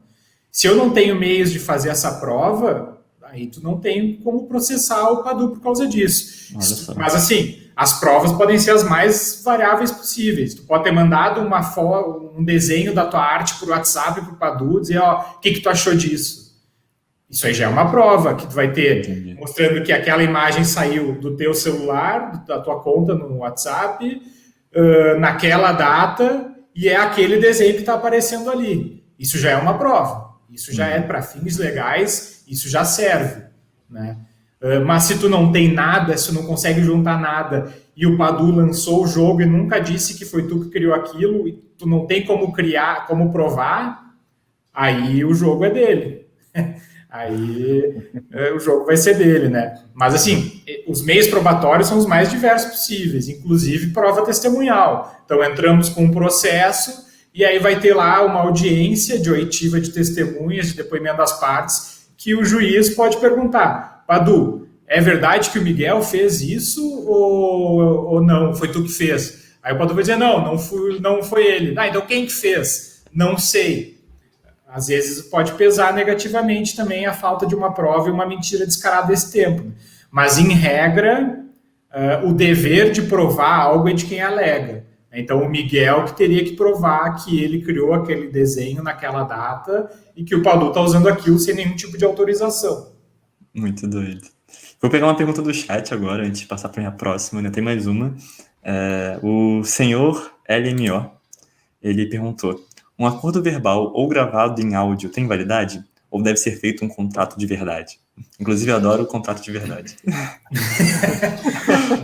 Se eu não tenho meios de fazer essa prova, aí tu não tem como processar o Padu por causa disso. Mas assim, as provas podem ser as mais variáveis possíveis. Tu pode ter mandado um desenho da tua arte por WhatsApp pro Padu, dizer, ó, o que tu achou disso? Isso aí já é uma prova que tu vai ter, mostrando que aquela imagem saiu do teu celular, da tua conta no WhatsApp, naquela data, e é aquele desenho que está aparecendo ali. Isso já é uma prova. Isso já é para fins legais, isso já serve, né? Mas se tu não tem nada, se tu não consegue juntar nada, e o Padu lançou o jogo e nunca disse que foi tu que criou aquilo, e tu não tem como criar, como provar, aí o jogo é dele. Aí o jogo vai ser dele, né? Mas assim, os meios probatórios são os mais diversos possíveis, inclusive prova testemunhal. Então entramos com um processo e aí vai ter lá uma audiência de oitiva de testemunhas, de depoimento das partes, que o juiz pode perguntar: Padu, é verdade que o Miguel fez isso ou não? Foi tu que fez? Aí o Padu vai dizer: não foi ele. Então quem que fez? Não sei. Às vezes pode pesar negativamente também a falta de uma prova e uma mentira descarada desse tempo. Mas, em regra, o dever de provar algo é de quem alega. Então, o Miguel que teria que provar que ele criou aquele desenho naquela data e que o Padu está usando aquilo sem nenhum tipo de autorização. Muito doido. Vou pegar uma pergunta do chat agora, antes de passar para a minha próxima, né? Tem mais uma. O senhor LMO, ele perguntou: um acordo verbal ou gravado em áudio tem validade? Ou deve ser feito um contrato de verdade? Inclusive, eu adoro o contrato de verdade.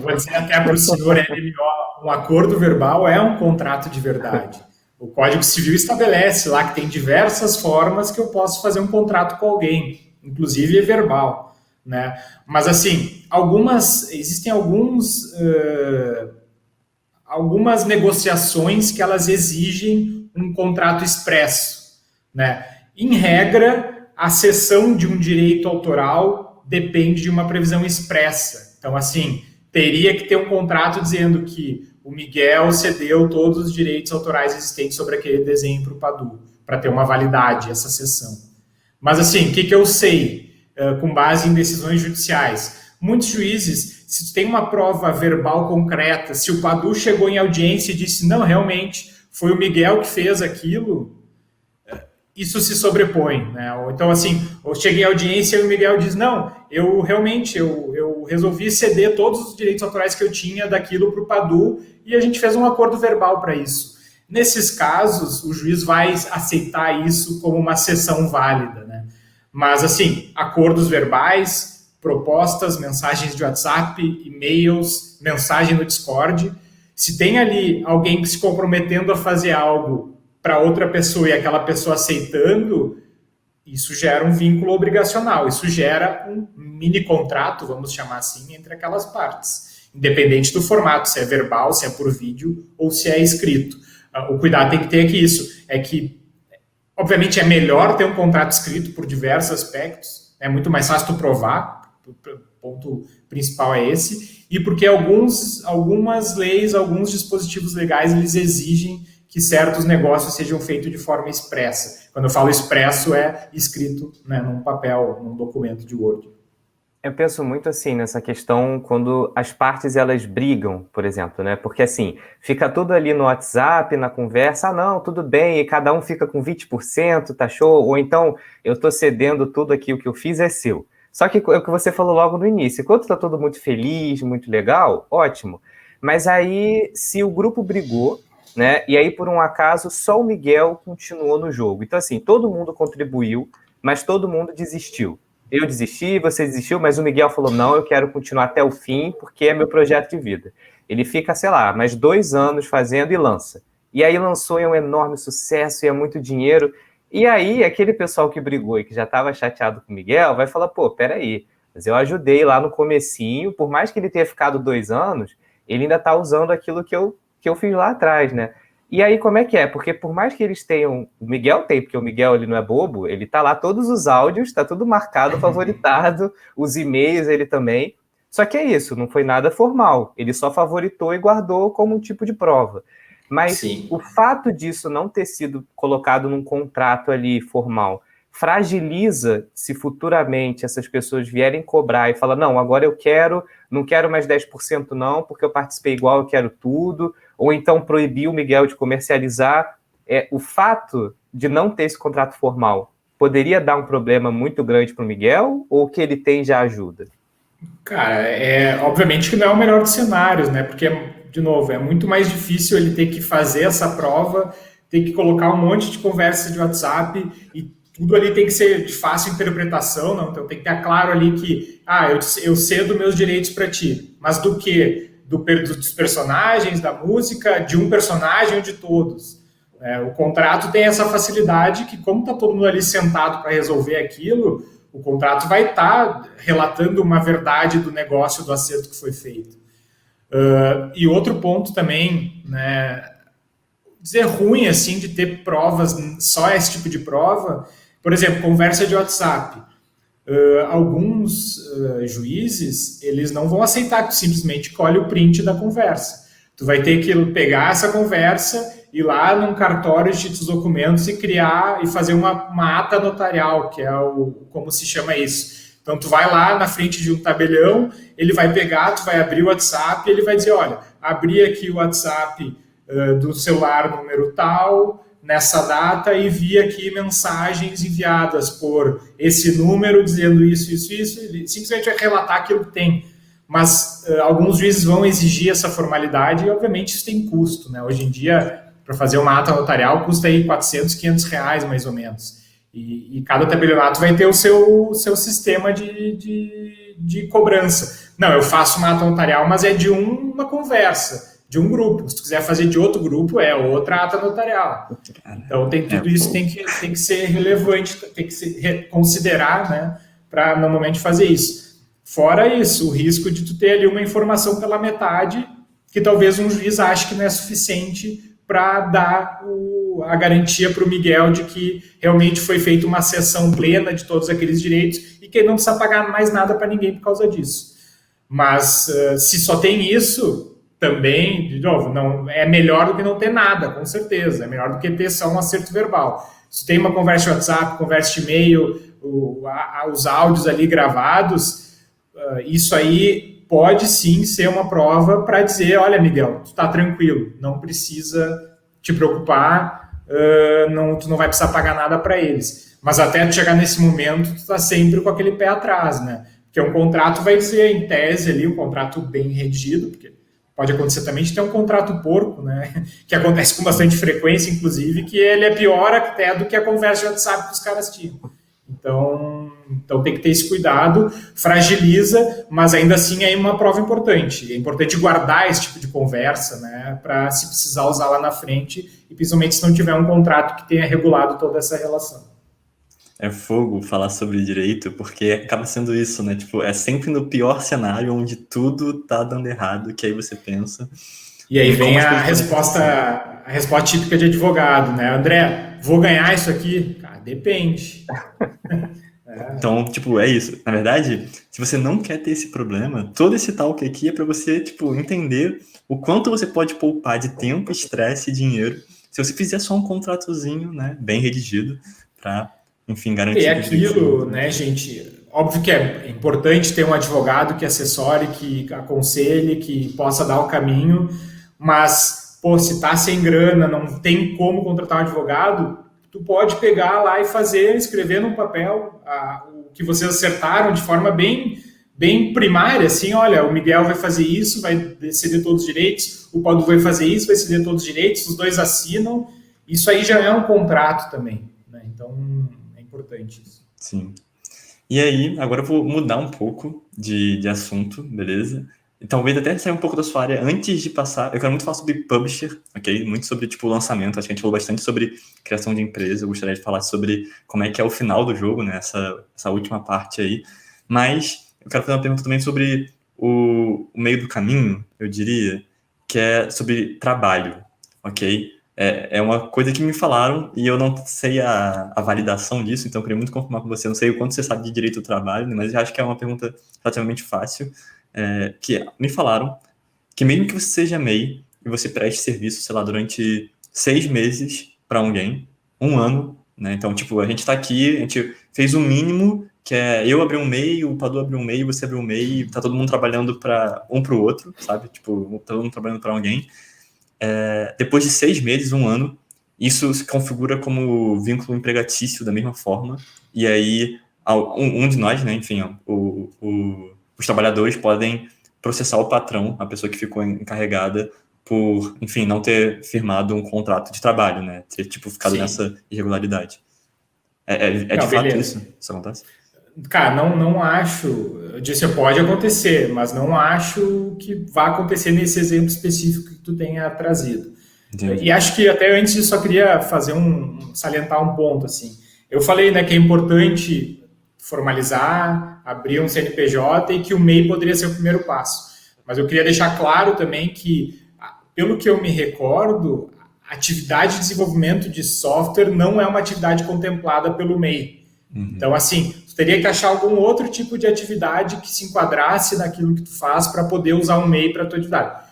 Vou dizer até para o senhor LMO, um acordo verbal é um contrato de verdade. O Código Civil estabelece lá que tem diversas formas que eu posso fazer um contrato com alguém, inclusive verbal, né? Mas, assim, existem algumas negociações que elas exigem um contrato expresso, né? Em regra, a cessão de um direito autoral depende de uma previsão expressa. Então, assim, teria que ter um contrato dizendo que o Miguel cedeu todos os direitos autorais existentes sobre aquele desenho para o Padu, para ter uma validade essa cessão. Mas, assim, o que eu sei, com base em decisões judiciais? Muitos juízes, se tem uma prova verbal concreta, se o Padu chegou em audiência e disse, não, realmente, foi o Miguel que fez aquilo, isso se sobrepõe, né? Então, assim, eu cheguei à audiência e o Miguel diz, não, eu resolvi ceder todos os direitos autorais que eu tinha daquilo para o Padu e a gente fez um acordo verbal para isso. Nesses casos, o juiz vai aceitar isso como uma cessão válida, né? Mas, assim, acordos verbais, propostas, mensagens de WhatsApp, e-mails, mensagem no Discord, se tem ali alguém se comprometendo a fazer algo para outra pessoa e aquela pessoa aceitando, isso gera um vínculo obrigacional, isso gera um mini contrato, vamos chamar assim, entre aquelas partes, independente do formato, se é verbal, se é por vídeo ou se é escrito. O cuidado tem que ter é que, obviamente, é melhor ter um contrato escrito por diversos aspectos, é muito mais fácil tu provar, o ponto principal é esse, e porque algumas leis, alguns dispositivos legais, eles exigem que certos negócios sejam feitos de forma expressa. Quando eu falo expresso, é escrito, né, num papel, num documento de Word. Eu penso muito assim nessa questão quando as partes elas brigam, por exemplo, né? Porque assim, fica tudo ali no WhatsApp, na conversa, não, tudo bem, e cada um fica com 20%, tá show? Ou então, eu tô cedendo tudo aqui, o que eu fiz é seu. Só que é o que você falou logo no início, enquanto tá todo muito feliz, muito legal, ótimo. Mas aí, se o grupo brigou, né? E aí, por um acaso, só o Miguel continuou no jogo. Então, assim, todo mundo contribuiu, mas todo mundo desistiu. Eu desisti, você desistiu, mas o Miguel falou, não, eu quero continuar até o fim, porque é meu projeto de vida. Ele fica, sei lá, mais 2 anos fazendo e lança. E aí lançou, é um enorme sucesso, e é muito dinheiro. E aí, aquele pessoal que brigou e que já estava chateado com o Miguel, vai falar, pô, peraí, mas eu ajudei lá no comecinho, por mais que ele tenha ficado 2 anos, ele ainda está usando aquilo que eu fiz lá atrás, né? E aí, como é que é? Porque por mais que eles tenham... O Miguel tem, porque o Miguel ele não é bobo, ele tá lá todos os áudios, tá tudo marcado, favoritado, os e-mails ele também. Só que é isso, não foi nada formal. Ele só favoritou e guardou como um tipo de prova. Mas Sim. o fato disso não ter sido colocado num contrato ali formal fragiliza se futuramente essas pessoas vierem cobrar e falar, não, agora eu quero, não quero mais 10% não, porque eu participei igual, eu quero tudo, ou então proibir o Miguel de comercializar. O fato de não ter esse contrato formal poderia dar um problema muito grande para o Miguel, ou o que ele tem já ajuda? Cara, obviamente que não é o melhor dos cenários, né? Porque, de novo, é muito mais difícil ele ter que fazer essa prova, ter que colocar um monte de conversa de WhatsApp e tudo ali tem que ser de fácil interpretação, não? Então tem que estar claro ali que, eu cedo meus direitos para ti, mas do quê? Dos personagens, da música, de um personagem ou de todos? O contrato tem essa facilidade que, como está todo mundo ali sentado para resolver aquilo, o contrato vai estar relatando uma verdade do negócio, do acerto que foi feito. E outro ponto também, né, dizer ruim assim de ter provas, só esse tipo de prova, por exemplo, conversa de WhatsApp. Alguns juízes, eles não vão aceitar que tu simplesmente colhe o print da conversa. Tu vai ter que pegar essa conversa, ir lá num cartório de títulos documentos e criar e fazer uma ata notarial, que é como se chama isso. Então, tu vai lá na frente de um tabelião, ele vai pegar, tu vai abrir o WhatsApp e ele vai dizer, olha, abri aqui o WhatsApp do celular número tal, nessa data, e vi aqui mensagens enviadas por esse número dizendo isso. Ele simplesmente vai relatar aquilo que tem. Mas alguns juízes vão exigir essa formalidade e, obviamente, isso tem custo, né? Hoje em dia, para fazer uma ata notarial, custa aí 400, 500 reais, mais ou menos. E cada tabelionato vai ter o seu sistema de cobrança. Não, eu faço uma ata notarial, mas é de uma conversa, de um grupo. Se tu quiser fazer de outro grupo, é outra ata notarial. Então, tem tudo isso tem que ser relevante, tem que se considerar, né, para no momento fazer isso. Fora isso, o risco de tu ter ali uma informação pela metade que talvez um juiz ache que não é suficiente para dar a garantia para o Miguel de que realmente foi feita uma cessão plena de todos aqueles direitos e que ele não precisa pagar mais nada para ninguém por causa disso. Mas se só tem isso, também, de novo, não, é melhor do que não ter nada, com certeza. É melhor do que ter só um acerto verbal. Se tem uma conversa de WhatsApp, conversa de e-mail, os áudios ali gravados, isso aí pode sim ser uma prova para dizer, olha, Miguel, tu tá tranquilo, não precisa te preocupar, tu não vai precisar pagar nada para eles. Mas até tu chegar nesse momento, tu tá sempre com aquele pé atrás, né? Porque um contrato vai dizer, em tese ali, um contrato bem redigido, porque pode acontecer também de ter um contrato porco, né? Que acontece com bastante frequência, inclusive, que ele é pior até do que a conversa de WhatsApp que os caras tinham. Então tem que ter esse cuidado, fragiliza, mas ainda assim é uma prova importante. É importante guardar esse tipo de conversa, né, para se precisar usar lá na frente, e principalmente se não tiver um contrato que tenha regulado toda essa relação. É fogo falar sobre direito, porque acaba sendo isso, né? Tipo, é sempre no pior cenário, onde tudo tá dando errado, que aí você pensa... E aí vem a resposta típica de advogado, né? André, vou ganhar isso aqui? Cara, depende. Então, tipo, é isso. Na verdade, se você não quer ter esse problema, todo esse talk aqui é para você, tipo, entender o quanto você pode poupar de tempo, estresse e dinheiro se você fizer só um contratozinho, né, bem redigido, para, enfim, garantir... E aquilo, né, gente... óbvio que é importante ter um advogado que assessore, que aconselhe, que possa dar o caminho, mas, pô, se tá sem grana, não tem como contratar um advogado, tu pode pegar lá e escrever num papel o que vocês acertaram de forma bem primária, assim, olha, o Miguel vai fazer isso, vai ceder todos os direitos, o Padu vai fazer isso, vai ceder todos os direitos, os dois assinam, isso aí já é um contrato também, né? Então, é importante isso. Sim. E aí, agora eu vou mudar um pouco de assunto, beleza? E talvez até sair um pouco da sua área antes de passar. Eu quero muito falar sobre publisher, ok? Muito sobre, tipo, lançamento. Acho que a gente falou bastante sobre criação de empresa. Eu gostaria de falar sobre como é que é o final do jogo, né? Essa última parte aí. Mas eu quero fazer uma pergunta também sobre o meio do caminho, eu diria, que é sobre trabalho, ok? É uma coisa que me falaram e eu não sei a validação disso, então eu queria muito confirmar com você. Não sei o quanto você sabe de direito do trabalho, né, mas eu acho que é uma pergunta relativamente fácil. Que me falaram que mesmo que você seja MEI e você preste serviço, sei lá, durante 6 meses para alguém, 1 ano, né? Então, tipo, a gente está aqui, a gente fez o mínimo, que é eu abrir um MEI, o Padu abrir um MEI, você abrir um MEI, tá todo mundo trabalhando para um para o outro, sabe? Tipo, todo mundo trabalhando para alguém. Depois de 6 meses, 1 ano, isso se configura como vínculo empregatício da mesma forma, e aí um de nós, né, enfim, os trabalhadores podem processar o patrão, a pessoa que ficou encarregada, por, enfim, não ter firmado um contrato de trabalho, né, ter, tipo, ficado Sim. nessa irregularidade. Não, de fato beleza. isso acontece? Cara, não acho, eu disse, pode acontecer, mas não acho que vá acontecer nesse exemplo específico que tu tenha trazido. Entendi. E acho que até antes eu só queria salientar um ponto, assim. Eu falei, né, que é importante formalizar, abrir um CNPJ e que o MEI poderia ser o primeiro passo. Mas eu queria deixar claro também que, pelo que eu me recordo, a atividade de desenvolvimento de software não é uma atividade contemplada pelo MEI. Uhum. Então, assim, tu teria que achar algum outro tipo de atividade que se enquadrasse naquilo que tu faz para poder usar um MEI para a tua atividade.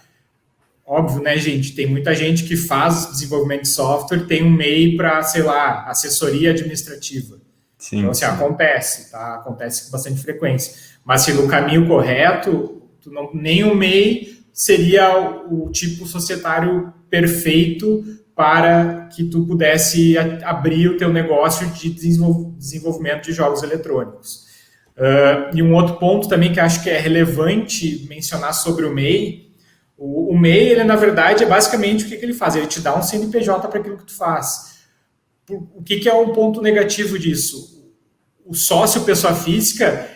Óbvio, né, gente? Tem muita gente que faz desenvolvimento de software, tem um MEI para, sei lá, assessoria administrativa. Sim, então, assim, acontece, tá? Acontece com bastante frequência. Mas, se no caminho correto, nem o MEI seria o tipo societário perfeito para que tu pudesse abrir o teu negócio de desenvolvimento de jogos eletrônicos. E um outro ponto também que acho que é relevante mencionar sobre o MEI, o MEI, ele na verdade é basicamente o que ele faz, ele te dá um CNPJ para aquilo que tu faz. O que é um ponto negativo disso? O sócio, pessoa física,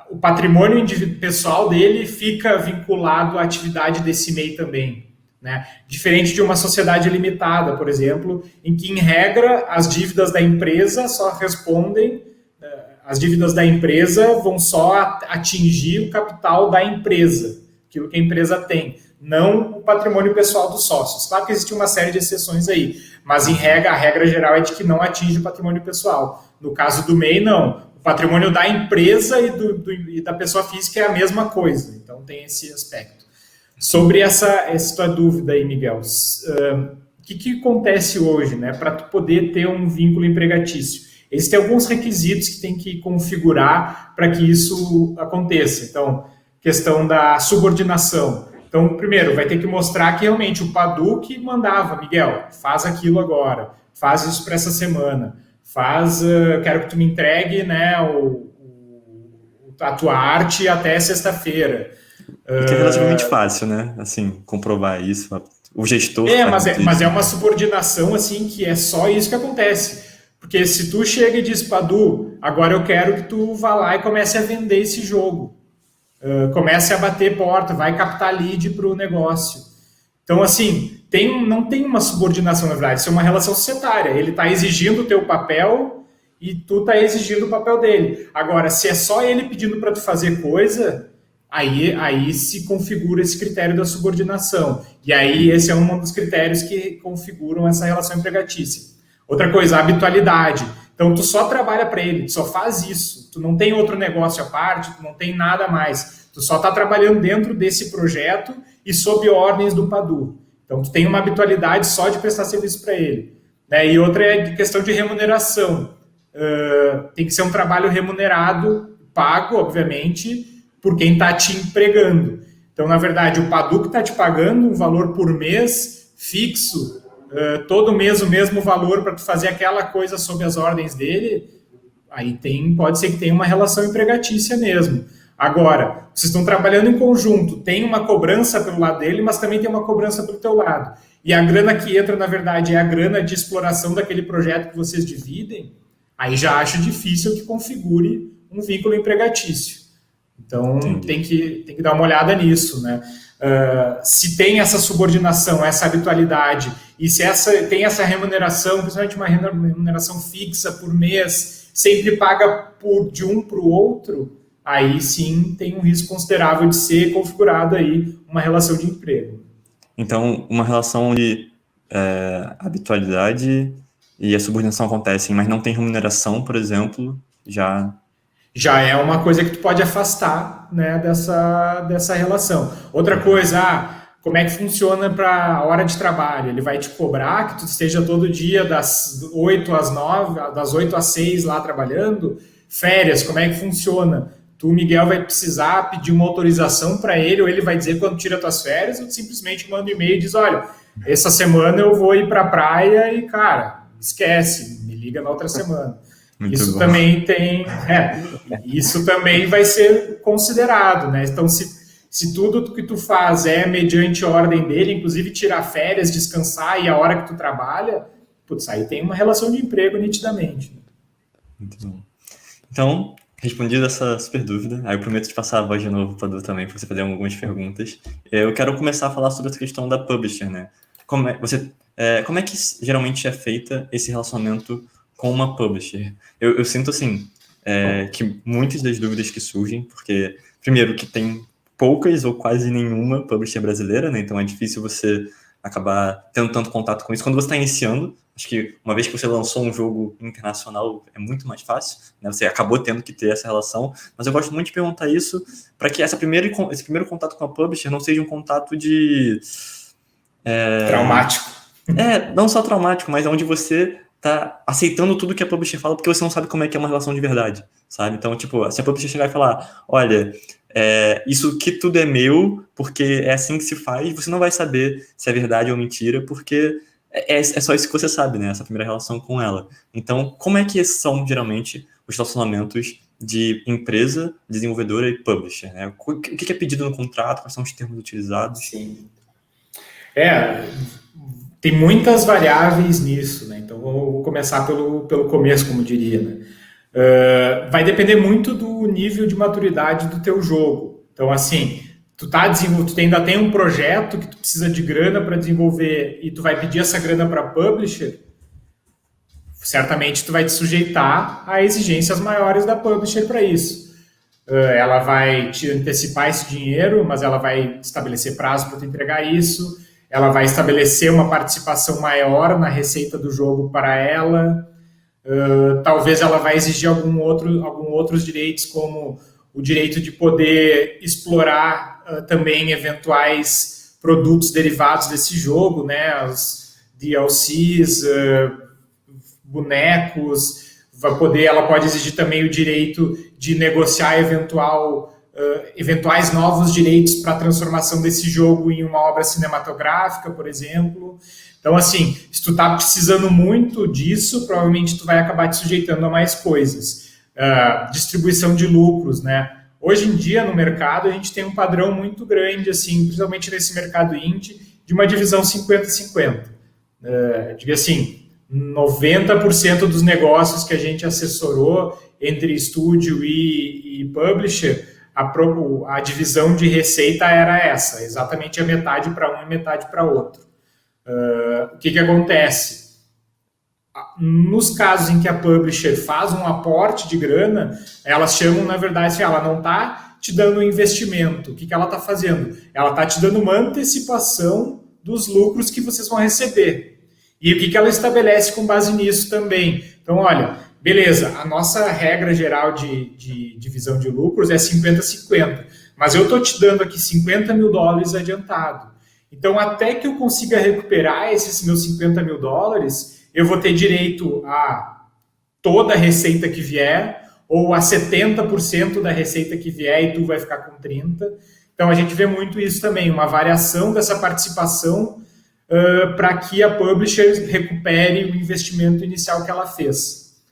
o patrimônio pessoal dele fica vinculado à atividade desse MEI também. Né? Diferente de uma sociedade limitada, por exemplo, em que, em regra, as dívidas da empresa só respondem, as dívidas da empresa vão só atingir o capital da empresa, aquilo que a empresa tem, não o patrimônio pessoal dos sócios. Claro que existe uma série de exceções aí, mas, em regra, a regra geral é de que não atinge o patrimônio pessoal. No caso do MEI, não. O patrimônio da empresa e da pessoa física é a mesma coisa, então tem esse aspecto. Sobre essa tua dúvida aí, Miguel, o que acontece hoje, né, para tu poder ter um vínculo empregatício? Existem alguns requisitos que tem que configurar para que isso aconteça. Então, questão da subordinação. Então, primeiro, vai ter que mostrar que realmente o Padu que mandava, Miguel, faz aquilo agora, faz isso para essa semana, quero que tu me entregue, né, a tua arte até sexta-feira. Que é relativamente fácil, né? Assim, comprovar isso. O gestor... Mas é uma subordinação, assim, que é só isso que acontece. Porque se tu chega e diz, Padu, agora eu quero que tu vá lá e comece a vender esse jogo. Comece a bater porta, vai captar lead para o negócio. Então, assim, não tem uma subordinação, na verdade. Isso é uma relação societária. Ele está exigindo o teu papel e tu está exigindo o papel dele. Agora, se é só ele pedindo para tu fazer coisa... Aí se configura esse critério da subordinação. E aí esse é um dos critérios que configuram essa relação empregatícia. Outra coisa, a habitualidade. Então, tu só trabalha para ele, tu só faz isso. Tu não tem outro negócio à parte, tu não tem nada mais. Tu só está trabalhando dentro desse projeto e sob ordens do Padu. Então, tu tem uma habitualidade só de prestar serviço para ele. E outra é questão de remuneração. Tem que ser um trabalho remunerado pago, obviamente, por quem está te empregando. Então, na verdade, o Padu que está te pagando um valor por mês fixo, todo mês o mesmo valor para tu fazer aquela coisa sob as ordens dele, aí pode ser que tenha uma relação empregatícia mesmo. Agora, vocês estão trabalhando em conjunto, tem uma cobrança pelo lado dele, mas também tem uma cobrança pelo teu lado. E a grana que entra, na verdade, é a grana de exploração daquele projeto que vocês dividem, aí já acho difícil que configure um vínculo empregatício. Então, tem que dar uma olhada nisso, né? Se tem essa subordinação, essa habitualidade, e se tem essa remuneração, principalmente uma remuneração fixa por mês, sempre paga de um para o outro, aí sim tem um risco considerável de ser configurado aí uma relação de emprego. Então, uma relação de habitualidade e a subordinação acontecem, mas não tem remuneração, por exemplo, já é uma coisa que tu pode afastar, né, dessa relação. Outra coisa, como é que funciona para a hora de trabalho? Ele vai te cobrar que tu esteja todo dia das 8 às 9, das 8 às 6 lá trabalhando? Férias, como é que funciona? Tu, Miguel, vai precisar pedir uma autorização para ele, ou ele vai dizer quando tira tuas férias, ou tu simplesmente manda um e-mail e diz, olha, essa semana eu vou ir para a praia e, cara, esquece, me liga na outra semana. Isso também isso também vai ser considerado, né? Então, se tudo que tu faz é mediante ordem dele, inclusive tirar férias, descansar e a hora que tu trabalha, putz, aí tem uma relação de emprego nitidamente. Muito bom. Então, respondida essa super dúvida, aí eu prometo te passar a voz de novo para o também, para você fazer algumas perguntas. Eu quero começar a falar sobre essa questão da publisher, né? Como é que geralmente é feita esse relacionamento com uma publisher? Eu sinto, assim, que muitas das dúvidas que surgem, porque, primeiro, que tem poucas ou quase nenhuma publisher brasileira, né? Então é difícil você acabar tendo tanto contato com isso. Quando você está iniciando, acho que uma vez que você lançou um jogo internacional, é muito mais fácil, né? Você acabou tendo que ter essa relação, mas eu gosto muito de perguntar isso para que esse primeiro contato com a publisher não seja um contato de... traumático. Não só traumático, mas onde você tá aceitando tudo que a publisher fala, porque você não sabe como é que é uma relação de verdade, sabe? Então, tipo, se a publisher chegar e falar, olha, isso que tudo é meu, porque é assim que se faz, você não vai saber se é verdade ou mentira, porque é só isso que você sabe, né? Essa primeira relação com ela. Então, como é que são, geralmente, os relacionamentos de empresa, desenvolvedora e publisher, né? O que é pedido no contrato, quais são os termos utilizados? Sim. Tem muitas variáveis nisso, né? Então, vou começar pelo começo, como diria, né? Vai depender muito do nível de maturidade do teu jogo. Então, assim, tu ainda tem um projeto que tu precisa de grana para desenvolver e tu vai pedir essa grana para publisher, certamente tu vai te sujeitar a exigências maiores da publisher para isso. Ela vai te antecipar esse dinheiro, mas ela vai estabelecer prazo para tu entregar isso. Ela vai estabelecer uma participação maior na receita do jogo para ela. Talvez ela vai exigir alguns outros direitos, como o direito de poder explorar também eventuais produtos derivados desse jogo, né? Os DLCs, bonecos. Ela pode exigir também o direito de negociar eventuais novos direitos para a transformação desse jogo em uma obra cinematográfica, por exemplo. Então, assim, se tu está precisando muito disso, provavelmente tu vai acabar te sujeitando a mais coisas. Distribuição de lucros, né? Hoje em dia, no mercado, a gente tem um padrão muito grande, assim, principalmente nesse mercado indie, de uma divisão 50-50. Diga assim, 90% dos negócios que a gente assessorou entre estúdio e publisher, a divisão de receita era essa, exatamente a metade para um e metade para outro. O que acontece? Nos casos em que a publisher faz um aporte de grana, elas chamam, na verdade, ela não está te dando um investimento. O que ela está fazendo? Ela está te dando uma antecipação dos lucros que vocês vão receber. E o que ela estabelece com base nisso também? Então, olha, beleza, a nossa regra geral de divisão de lucros é 50-50, mas eu estou te dando aqui $50 mil adiantado. Então, até que eu consiga recuperar esses meus $50 mil, eu vou ter direito a toda a receita que vier, ou a 70% da receita que vier e tu vai ficar com 30%. Então a gente vê muito isso também, uma variação dessa participação para que a publisher recupere o investimento inicial que ela fez.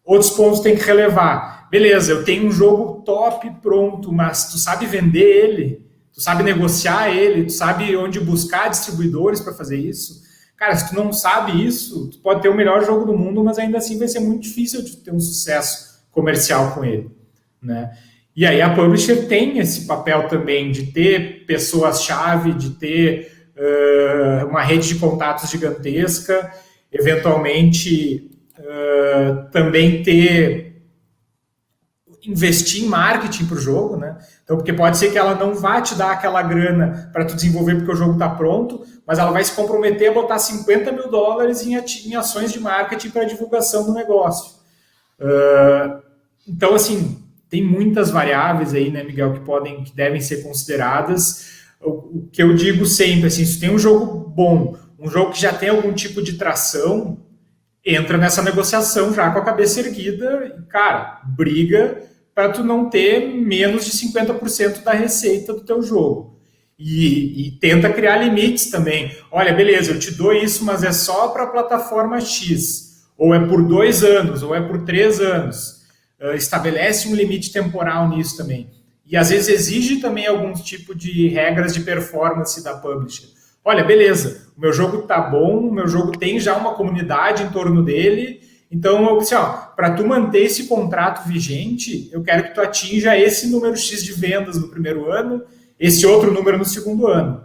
Outros pontos tem que relevar. Beleza, eu tenho um jogo top pronto, mas tu sabe vender ele, tu sabe negociar ele, tu sabe onde buscar distribuidores para fazer isso. Cara, se tu não sabe isso, tu pode ter o melhor jogo do mundo, mas ainda assim vai ser muito difícil de ter um sucesso comercial com ele, né? E aí a publisher tem esse papel também de ter pessoas-chave, de ter uma rede de contatos gigantesca, eventualmente também investir em marketing para o jogo, né? Então, porque pode ser que ela não vá te dar aquela grana para tu desenvolver porque o jogo está pronto, mas ela vai se comprometer a botar $50 mil em ações de marketing para divulgação do negócio. Então, assim, tem muitas variáveis aí, né, Miguel, que devem ser consideradas. O que eu digo sempre, assim, se tem um jogo bom, um jogo que já tem algum tipo de tração, entra nessa negociação já com a cabeça erguida e, cara, briga para tu não ter menos de 50% da receita do teu jogo. E tenta criar limites também. Olha, beleza, eu te dou isso, mas é só para a plataforma X. Ou é por 2 anos, ou é por 3 anos. Estabelece um limite temporal nisso também. E às vezes exige também algum tipo de regras de performance da publisher. Olha, beleza, o meu jogo tá bom, o meu jogo tem já uma comunidade em torno dele, então eu disse, para tu manter esse contrato vigente, eu quero que tu atinja esse número X de vendas no primeiro ano, esse outro número no segundo ano.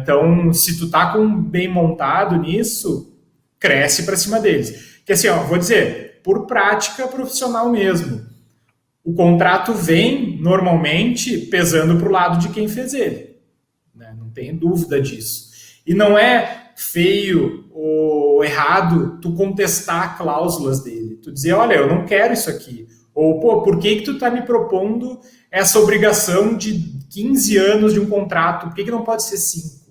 Então, se tu tá bem montado nisso, cresce para cima deles. Que assim, vou dizer, por prática profissional mesmo, o contrato vem, normalmente, pesando para o lado de quem fez ele. Né? Não tem dúvida disso. E não é feio ou errado tu contestar cláusulas dele. Tu dizer, olha, eu não quero isso aqui. Ou, pô, por que tu tá me propondo essa obrigação de 15 anos de um contrato? Por que não pode ser 5?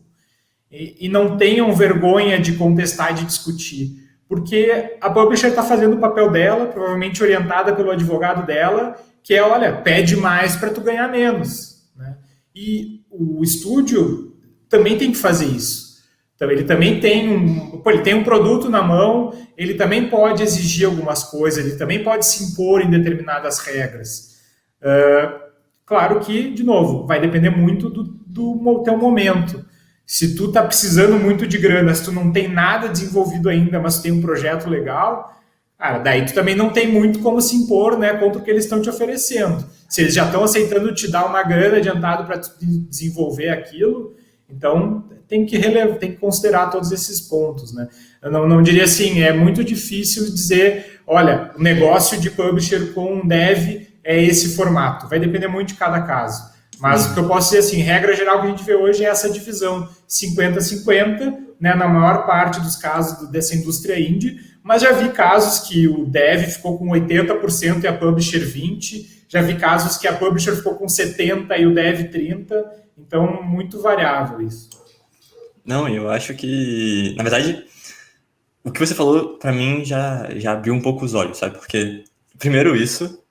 E não tenham vergonha de contestar e de discutir. Porque a publisher está fazendo o papel dela, provavelmente orientada pelo advogado dela, que é, olha, pede mais para tu ganhar menos. Né? E o estúdio também tem que fazer isso. Então, ele também tem ele tem um produto na mão, ele também pode exigir algumas coisas, ele também pode se impor em determinadas regras. Claro que, de novo, vai depender muito do teu momento. Se tu tá precisando muito de grana, se tu não tem nada desenvolvido ainda, mas tu tem um projeto legal, cara, daí tu também não tem muito como se impor, né, contra o que eles estão te oferecendo. Se eles já estão aceitando te dar uma grana adiantada para desenvolver aquilo, então tem que considerar todos esses pontos, né? Eu não diria assim, é muito difícil dizer, olha, o negócio de publisher com um dev é esse formato. Vai depender muito de cada caso. Mas o que eu posso dizer assim, regra geral que a gente vê hoje é essa divisão 50-50, né, na maior parte dos casos dessa indústria indie, mas já vi casos que o dev ficou com 80% e a publisher 20%, já vi casos que a publisher ficou com 70% e o dev 30%, então muito variável isso. Não, eu acho que, na verdade, o que você falou para mim já abriu um pouco os olhos, sabe? Porque, primeiro isso,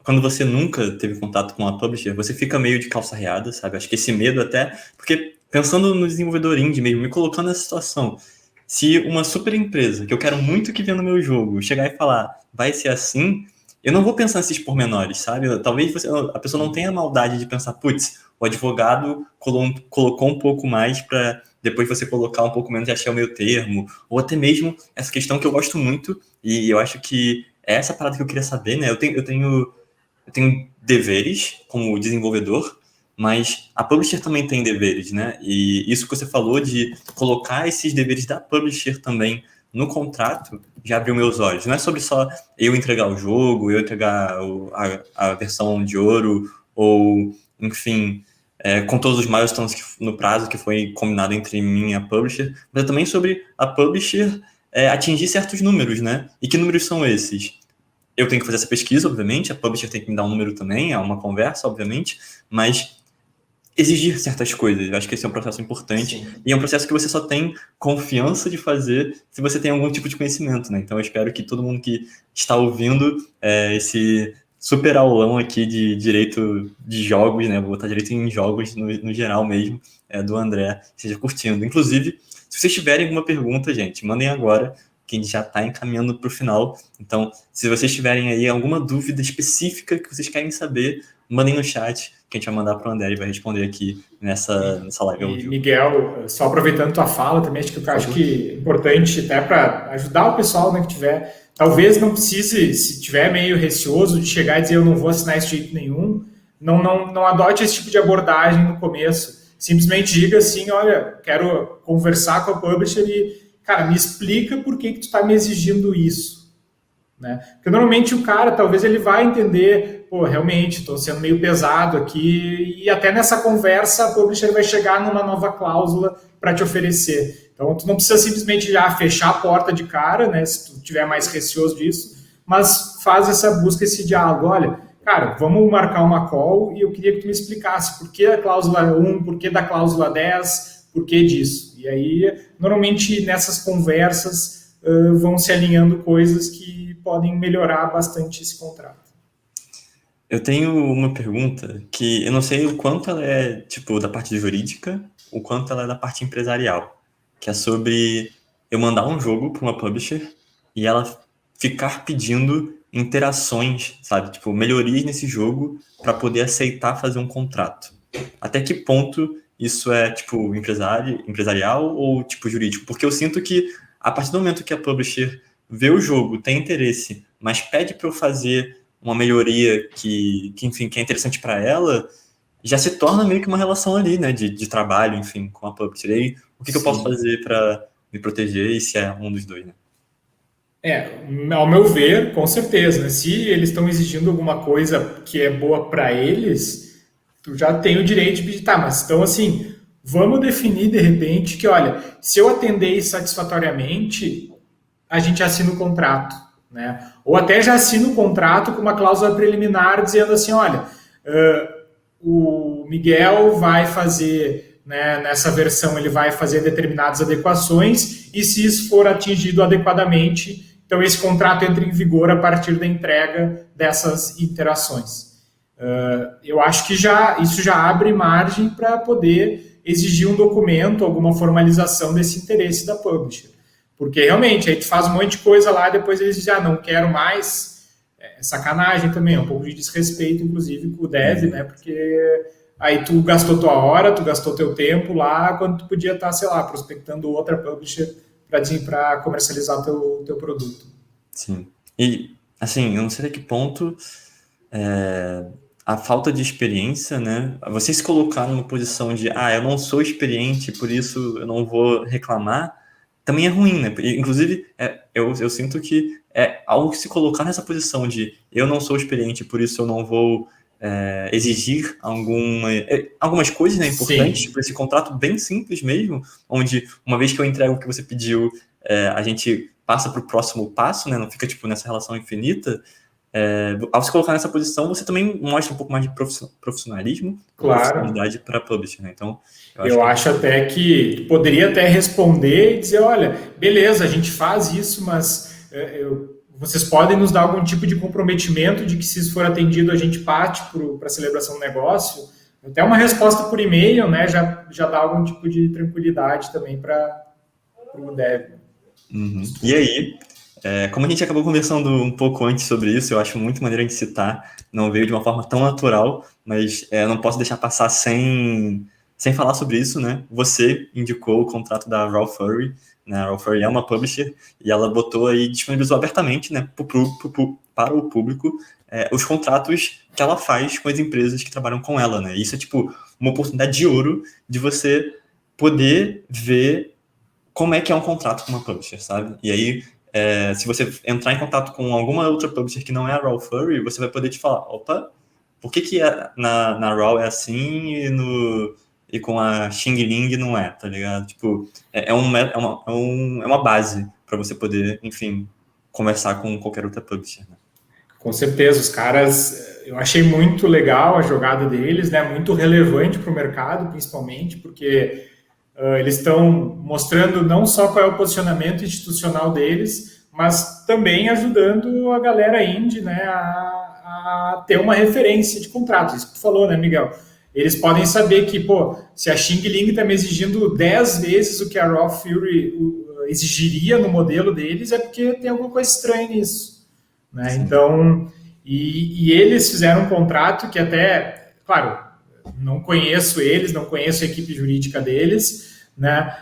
quando você nunca teve contato com a publisher, você fica meio de calça riada, sabe? Acho que esse medo até... Porque, pensando no desenvolvedor indie mesmo, me colocando nessa situação, se uma super empresa, que eu quero muito que venda meu jogo, chegar e falar, vai ser assim, eu não vou pensar nesses pormenores, sabe? Talvez a pessoa não tenha a maldade de pensar, putz, o advogado colocou um pouco mais para depois você colocar um pouco menos e achar o meio termo, ou até mesmo essa questão que eu gosto muito, e eu acho que é essa parada que eu queria saber, né? Eu tenho deveres como desenvolvedor, mas a publisher também tem deveres, né? E isso que você falou de colocar esses deveres da publisher também no contrato já abriu meus olhos. Não é sobre só eu entregar o jogo, eu entregar a versão de ouro, ou, enfim, com todos os milestones no prazo que foi combinado entre mim e a publisher, mas é também sobre a publisher atingir certos números, né? E que números são esses? Eu tenho que fazer essa pesquisa, obviamente, a publisher tem que me dar um número também, é uma conversa, obviamente, mas exigir certas coisas. Eu acho que esse é um processo importante. Sim. E é um processo que você só tem confiança de fazer se você tem algum tipo de conhecimento, né? Então eu espero que todo mundo que está ouvindo esse super aulão aqui de direito de jogos, né? Vou botar direito em jogos no geral mesmo, do André, esteja curtindo. Inclusive, se vocês tiverem alguma pergunta, gente, mandem agora, que a gente já está encaminhando para o final. Então, se vocês tiverem aí alguma dúvida específica que vocês querem saber, mandem no chat, que a gente vai mandar para o André e vai responder aqui nessa live. E, Miguel, só aproveitando tua fala também, acho que é importante até para ajudar o pessoal, né, que tiver, talvez não precise, se tiver meio receoso de chegar e dizer eu não vou assinar esse jeito nenhum, não adote esse tipo de abordagem no começo. Simplesmente diga assim, olha, quero conversar com a publisher e, cara, me explica por que tu está me exigindo isso. Né? Porque normalmente o cara, talvez ele vai entender, pô, realmente, estou sendo meio pesado aqui, e até nessa conversa a publisher vai chegar numa nova cláusula para te oferecer. Então, tu não precisa simplesmente já fechar a porta de cara, né, se tu tiver mais receoso disso, mas faz essa busca, esse diálogo. Olha, cara, vamos marcar uma call e eu queria que tu me explicasse por que a cláusula 1, por que da cláusula 10, por que disso. E aí, normalmente, nessas conversas vão se alinhando coisas que podem melhorar bastante esse contrato. Eu tenho uma pergunta que eu não sei o quanto ela é, tipo, da parte jurídica, o quanto ela é da parte empresarial, que é sobre eu mandar um jogo para uma publisher e ela ficar pedindo interações, sabe? Tipo, melhorias nesse jogo para poder aceitar fazer um contrato. Até que ponto isso é, tipo, empresarial ou, tipo, jurídico? Porque eu sinto que a partir do momento que a publisher vê o jogo, tem interesse, mas pede para eu fazer uma melhoria enfim, que é interessante para ela, já se torna meio que uma relação ali, né, de trabalho, enfim, com a publisher. E aí, o que eu posso fazer para me proteger e se é um dos dois, né? Ao meu ver, com certeza, né? Se eles estão exigindo alguma coisa que é boa para eles, tu já tem o direito de pedir, tá, mas então assim, vamos definir de repente que, olha, se eu atender satisfatoriamente, a gente assina o contrato, né? Ou até já assina o contrato com uma cláusula preliminar dizendo assim, olha, o Miguel vai fazer, né, nessa versão ele vai fazer determinadas adequações e se isso for atingido adequadamente, então esse contrato entra em vigor a partir da entrega dessas interações. Eu acho que isso já abre margem para poder exigir um documento, alguma formalização desse interesse da publisher. Porque realmente, aí tu faz um monte de coisa lá, depois eles dizem, não quero mais. É sacanagem também, é um pouco de desrespeito, inclusive, com o dev, né? Porque aí tu gastou tua hora, tu gastou teu tempo lá, quando tu podia estar, sei lá, prospectando outra publisher para comercializar teu produto. Sim. E, assim, eu não sei até que ponto a falta de experiência, né? Você se colocar numa posição de, eu não sou experiente, por isso eu não vou reclamar, também é ruim, né? Inclusive, eu sinto que algo que se colocar nessa posição de eu não sou experiente, por isso eu não vou exigir algumas coisas, né, importantes, tipo esse contrato bem simples mesmo, onde uma vez que eu entrego o que você pediu, a gente passa para o próximo passo, né? Não fica tipo nessa relação infinita. Ao se colocar nessa posição, você também mostra um pouco mais de profissionalismo, claro, profissionalidade para a publisher, né? Então, eu acho até que tu poderia até responder e dizer, olha, beleza, a gente faz isso, mas vocês podem nos dar algum tipo de comprometimento de que se isso for atendido a gente parte para a celebração do negócio. Até uma resposta por e-mail, né, já dá algum tipo de tranquilidade também para o dev. Uhum. E aí, como a gente acabou conversando um pouco antes sobre isso, eu acho muito maneiro a gente citar, não veio de uma forma tão natural, mas não posso deixar passar sem falar sobre isso, né? Você indicou o contrato da Raw Furry, né? A Raw Furry é uma publisher e ela botou aí, disponibilizou abertamente, né, para o público os contratos que ela faz com as empresas que trabalham com ela, né? Isso é tipo uma oportunidade de ouro de você poder ver como é que é um contrato com uma publisher, sabe? E aí, se você entrar em contato com alguma outra publisher que não é a Raw Furry, você vai poder te falar, opa, por que na Raw é assim e com a Xing Ling não é, tá ligado? Tipo, é uma base para você poder, enfim, conversar com qualquer outra publisher, né? Com certeza, os caras, eu achei muito legal a jogada deles, né? Muito relevante para o mercado, principalmente, porque eles estão mostrando não só qual é o posicionamento institucional deles, mas também ajudando a galera indie, né, a ter uma referência de contrato. Isso que tu falou, né, Miguel? Eles podem saber que, pô, se a Xing Ling está me exigindo 10 vezes o que a Raw Fury exigiria no modelo deles, é porque tem alguma coisa estranha nisso, né? Sim. Então, e eles fizeram um contrato que até, claro, não conheço eles, não conheço a equipe jurídica deles, né?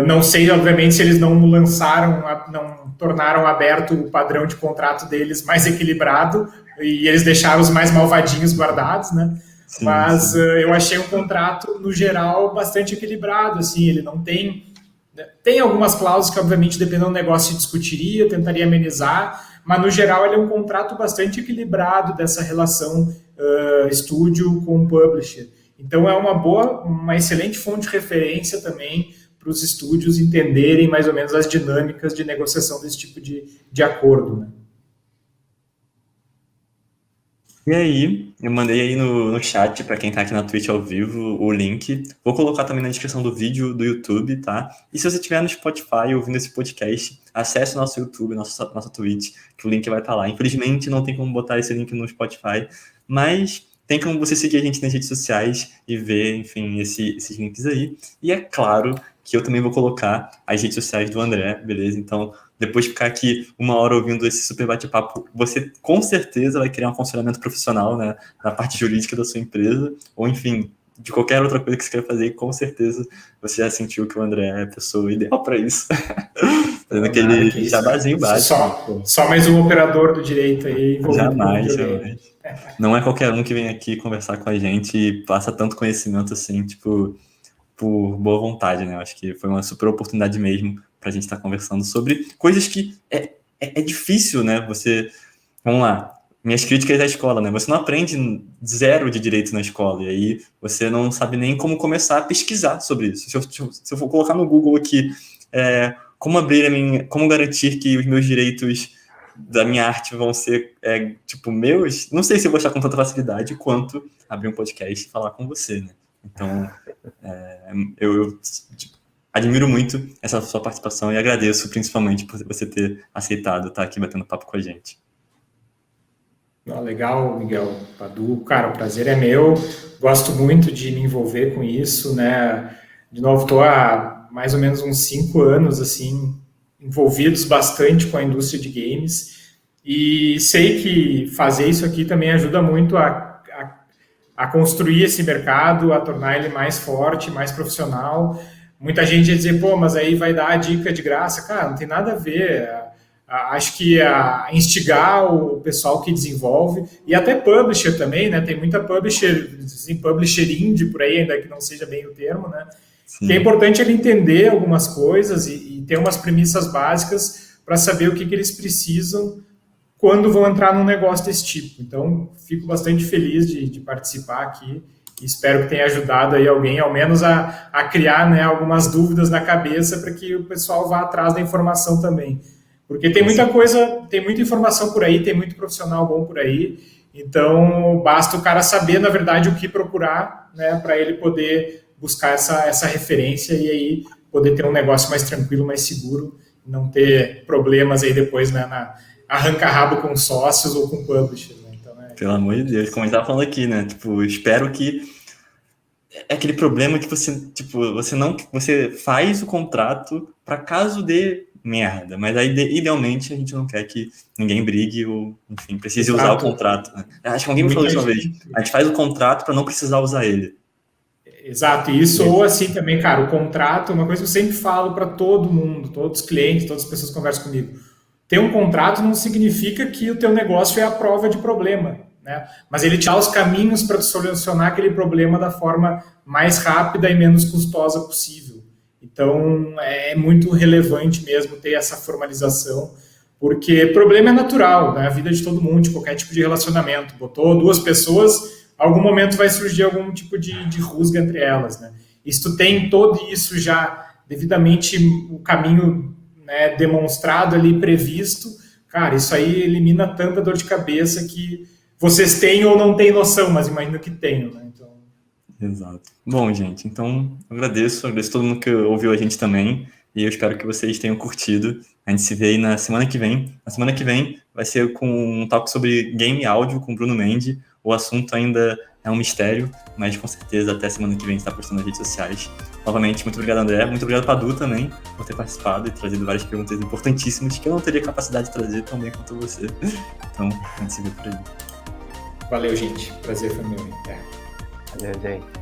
Não sei, obviamente, se eles não lançaram, não tornaram aberto o padrão de contrato deles mais equilibrado e eles deixaram os mais malvadinhos guardados, né? Sim, mas sim. Eu achei um contrato, no geral, bastante equilibrado, assim, ele não tem... Tem algumas cláusulas que, obviamente, dependendo do negócio, se discutiria, tentaria amenizar, mas, no geral, ele é um contrato bastante equilibrado dessa relação estúdio com publisher. Então, é uma excelente fonte de referência também para os estúdios entenderem mais ou menos as dinâmicas de negociação desse tipo de acordo, né? E aí, eu mandei aí no chat, para quem está aqui na Twitch ao vivo, o link. Vou colocar também na descrição do vídeo do YouTube, tá? E se você estiver no Spotify ouvindo esse podcast, acesse o nosso YouTube, nossa Twitch, que o link vai estar lá. Infelizmente, não tem como botar esse link no Spotify, mas tem como você seguir a gente nas redes sociais e ver, enfim, esses links aí. E é claro que eu também vou colocar as redes sociais do André, beleza? Então, depois de ficar aqui 1 hora ouvindo esse super bate-papo, você com certeza vai criar um aconselhamento profissional, né, na parte jurídica da sua empresa, ou enfim, de qualquer outra coisa que você queira fazer, e com certeza você já sentiu que o André é a pessoa ideal para isso. Fazendo aquele jabazinho básico. Só mais um operador do direito aí. Jamais. Não é qualquer um que vem aqui conversar com a gente e passa tanto conhecimento assim, tipo, por boa vontade, né? Eu acho que foi uma super oportunidade mesmo para a gente estar conversando sobre coisas que é difícil, né? Vamos lá, minhas críticas da escola, né? Você não aprende 0 de direito na escola, e aí você não sabe nem como começar a pesquisar sobre isso. Se eu for colocar no Google aqui, como garantir que os meus direitos da minha arte vão ser, meus, não sei se eu vou achar com tanta facilidade quanto abrir um podcast e falar com você, né? Então, eu admiro muito essa sua participação e agradeço principalmente por você ter aceitado estar aqui batendo papo com a gente. Legal, Miguel. Padu, cara, o prazer é meu. Gosto muito de me envolver com isso, né? De novo, estou há mais ou menos uns 5 anos, assim, envolvidos bastante com a indústria de games e sei que fazer isso aqui também ajuda muito a construir esse mercado, a tornar ele mais forte, mais profissional. Muita gente ia dizer, pô, mas aí vai dar a dica de graça. Cara, não tem nada a ver. Acho que instigar o pessoal que desenvolve, e até publisher também, né? Tem muita publisher, assim, publisher indie por aí, ainda que não seja bem o termo, né? Sim. Que é importante ele entender algumas coisas e ter umas premissas básicas para saber o que eles precisam quando vão entrar num negócio desse tipo. Então, fico bastante feliz de participar aqui. Espero que tenha ajudado aí alguém, ao menos, a criar, né, algumas dúvidas na cabeça para que o pessoal vá atrás da informação também. Porque tem muita coisa, tem muita informação por aí, tem muito profissional bom por aí. Então, basta o cara saber, na verdade, o que procurar, né, para ele poder buscar essa referência e aí poder ter um negócio mais tranquilo, mais seguro, não ter problemas aí depois, né, arranca-rabo com sócios ou com publishers. Pelo amor de Deus, como a gente estava falando aqui, né? Tipo, espero que é aquele problema que você faz o contrato para caso dê merda, mas aí idealmente a gente não quer que ninguém brigue ou, enfim, precise usar o contrato. Né? Acho que alguém me falou isso uma vez. A gente faz o contrato para não precisar usar ele. Exato, isso ou assim também, cara, o contrato é uma coisa que eu sempre falo para todo mundo, todos os clientes, todas as pessoas que conversam comigo. Ter um contrato não significa que o teu negócio é a prova de problema, né? Mas ele te dá os caminhos para solucionar aquele problema da forma mais rápida e menos custosa possível. Então, é muito relevante mesmo ter essa formalização, porque problema é natural, né? A vida de todo mundo, de qualquer tipo de relacionamento. Botou 2 pessoas, em algum momento vai surgir algum tipo de rusga entre elas, né? E se tu tem todo isso já devidamente, o caminho, né, demonstrado ali, previsto, cara, isso aí elimina tanta dor de cabeça que vocês têm ou não têm noção, mas imagino que tenham, né? Então... Exato. Bom, gente, então agradeço todo mundo que ouviu a gente também, e eu espero que vocês tenham curtido. A gente se vê aí na semana que vem. Na semana que vem vai ser com um talk sobre game e áudio com o Bruno Mendes. O assunto ainda é um mistério, mas com certeza até semana que vem a gente está postando nas redes sociais. Novamente, muito obrigado, André. Muito obrigado, Padu, também, por ter participado e trazido várias perguntas importantíssimas que eu não teria capacidade de trazer tão bem quanto você. Então, a gente se vê por aí. Valeu, gente. Prazer foi meu. Até. Valeu, gente.